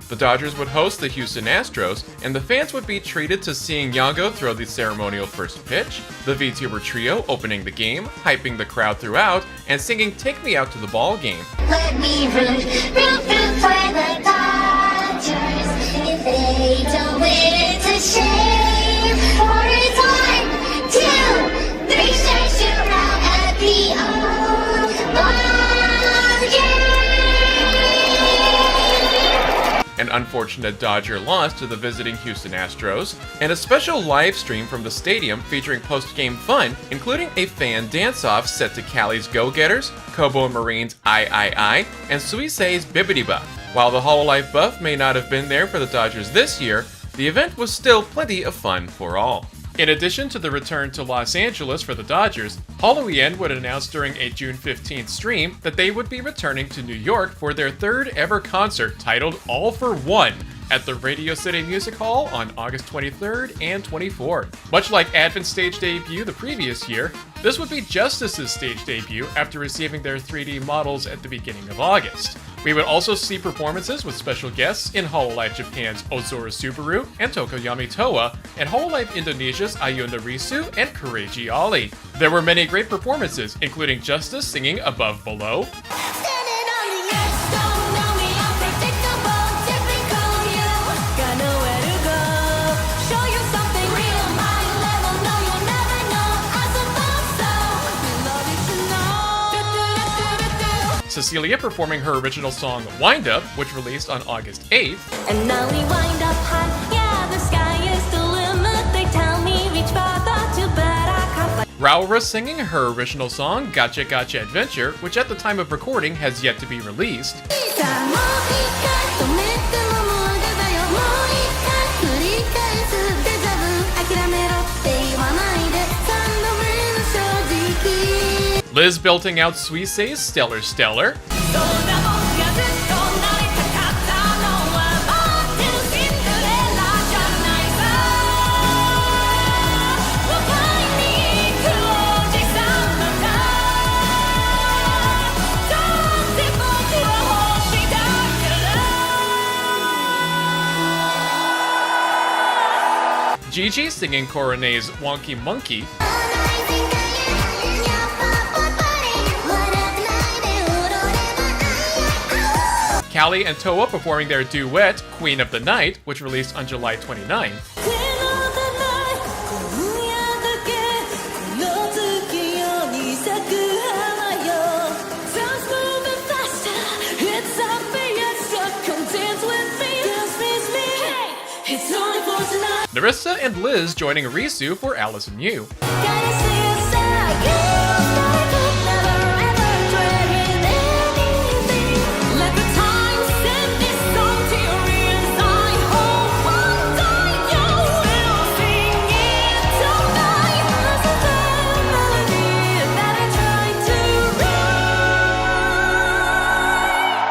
[SPEAKER 2] The Dodgers would host the Houston Astros, and the fans would be treated to seeing Yango throw the ceremonial first pitch, the VTuber trio opening the game, hyping the crowd throughout, and singing Take Me Out to the Ball Game.
[SPEAKER 1] Let me root for the Dodgers. If they don't win, it's a shame. For it's 1, 2, 3 strikes, you're out at the old ball game.
[SPEAKER 2] An unfortunate Dodger loss to the visiting Houston Astros, and a special live stream from the stadium featuring post-game fun, including a fan dance-off set to Callie's Go-Getters, Kobo Marine's I, and Suisei's Bibbidi-Bop. While the hololive buff may not have been there for the Dodgers this year, the event was still plenty of fun for all. In addition to the return to Los Angeles for the Dodgers, holoEN would announce during a June 15th stream that they would be returning to New York for their third ever concert titled All for One, at the Radio City Music Hall on August 23rd and 24th. Much like Advent's stage debut the previous year, this would be Justice's stage debut after receiving their 3D models at the beginning of August. We would also see performances with special guests in hololive Japan's Ozora Subaru and Tokoyami Toa, and hololive Indonesia's Ayunda Risu and Kureji Ali. There were many great performances, including Justice singing Above Below, Cecilia performing her original song Wind Up, which released on August 8th,
[SPEAKER 1] And now we wind up high, yeah, the sky is the limit. They tell me reach farther, too bad I can't fight.
[SPEAKER 2] Raura singing her original song Gotcha Gotcha Adventure, which at the time of recording has yet to be released, Liz belting out Suisei's Stellar Stellar, Gigi singing Corone's Wonky Monkey, Callie and Toa performing their duet, Queen of the Night, which released on July 29th. Narissa and Liz joining Risu for Alice and You.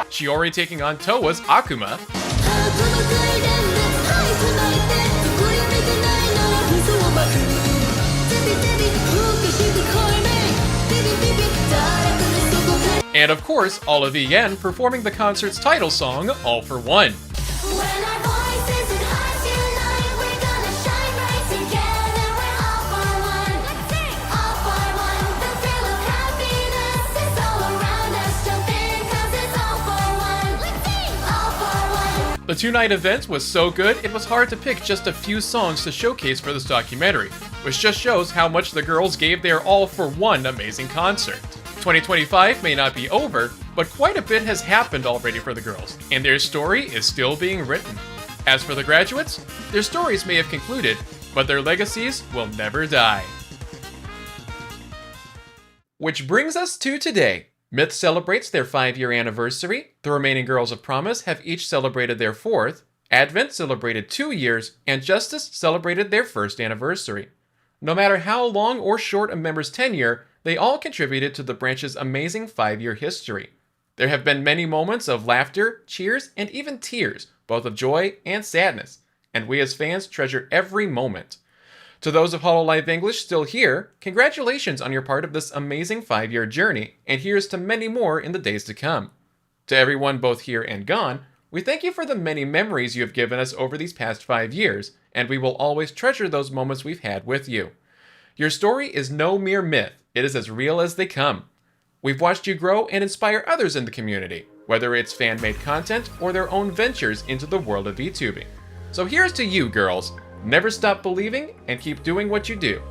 [SPEAKER 2] Shiori taking on Toa's Akuma, and of course, holoEN performing the concert's title song, All for One. The two-night event was so good, it was hard to pick just a few songs to showcase for this documentary, which just shows how much the girls gave their all for one amazing concert. 2025 may not be over, but quite a bit has happened already for the girls, and their story is still being written. As for the graduates, their stories may have concluded, but their legacies will never die. Which brings us to today. Myth celebrates their 5-year anniversary, the remaining Girls of Promise have each celebrated their 4th, Advent celebrated 2 years, and Justice celebrated their 1st anniversary. No matter how long or short a member's tenure, they all contributed to the branch's amazing 5-year history. There have been many moments of laughter, cheers, and even tears, both of joy and sadness, and we as fans treasure every moment. To those of hololive English still here, congratulations on your part of this amazing 5-year journey, and here's to many more in the days to come. To everyone both here and gone, we thank you for the many memories you have given us over these past 5 years, and we will always treasure those moments we've had with you. Your story is no mere myth, it is as real as they come. We've watched you grow and inspire others in the community, whether it's fan-made content or their own ventures into the world of VTubing. So here's to you, girls. Never stop believing and keep doing what you do.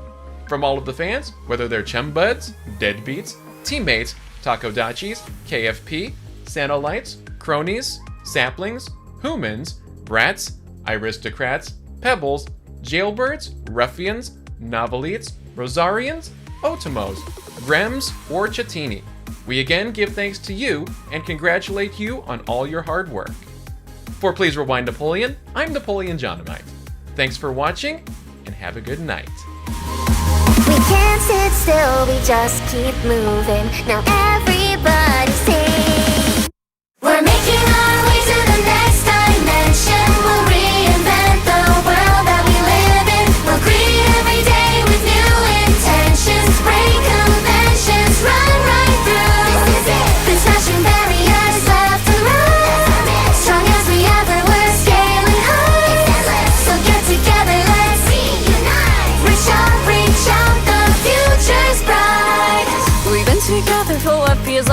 [SPEAKER 2] From all of the fans, whether they're chum buds, deadbeats, teammates, takodachis, KFP, Sanolites, cronies, saplings, humans, brats, aristocrats, pebbles, jailbirds, ruffians, novelites, rosarians, otomos, grems, or chatini. We again give thanks to you and congratulate you on all your hard work. For Please Rewind Napoleon, I'm Napoleon Johnamite. Thanks for watching, and have a good night.
[SPEAKER 1] We can't sit still, we just keep moving. Now everybody sing. We're making our way to the next dimension. We'll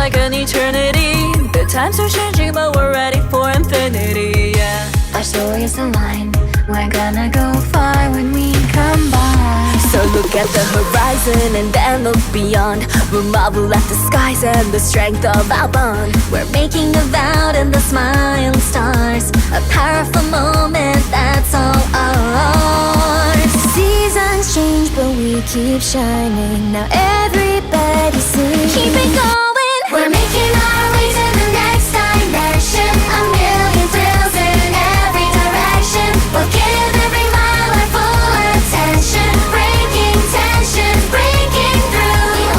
[SPEAKER 17] like an eternity. The times are changing, but we're ready for infinity, yeah.
[SPEAKER 22] Our stories align. We're gonna go far when we combine.
[SPEAKER 17] So look at the horizon and then look beyond. We'll marvel at the skies and the strength of our bond.
[SPEAKER 22] We're making a vow in the smiling stars. A powerful moment that's all ours. Seasons change, but we keep shining. Now everybody sing.
[SPEAKER 1] Keep it going. We're making our way to the next dimension. A million thrills in every direction. We'll give every mile our full attention. Breaking tension, breaking through.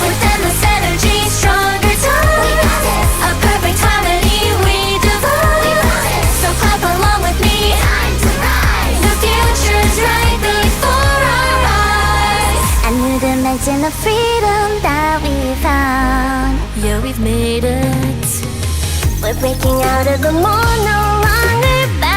[SPEAKER 1] With endless energy, stronger tone. A perfect harmony we devote. So clap along with me. Time to rise. The future's right before our eyes.
[SPEAKER 22] A new dimension of freedom that we found.
[SPEAKER 17] Yeah, we've made it.
[SPEAKER 22] We're breaking out of the mold, no longer bound.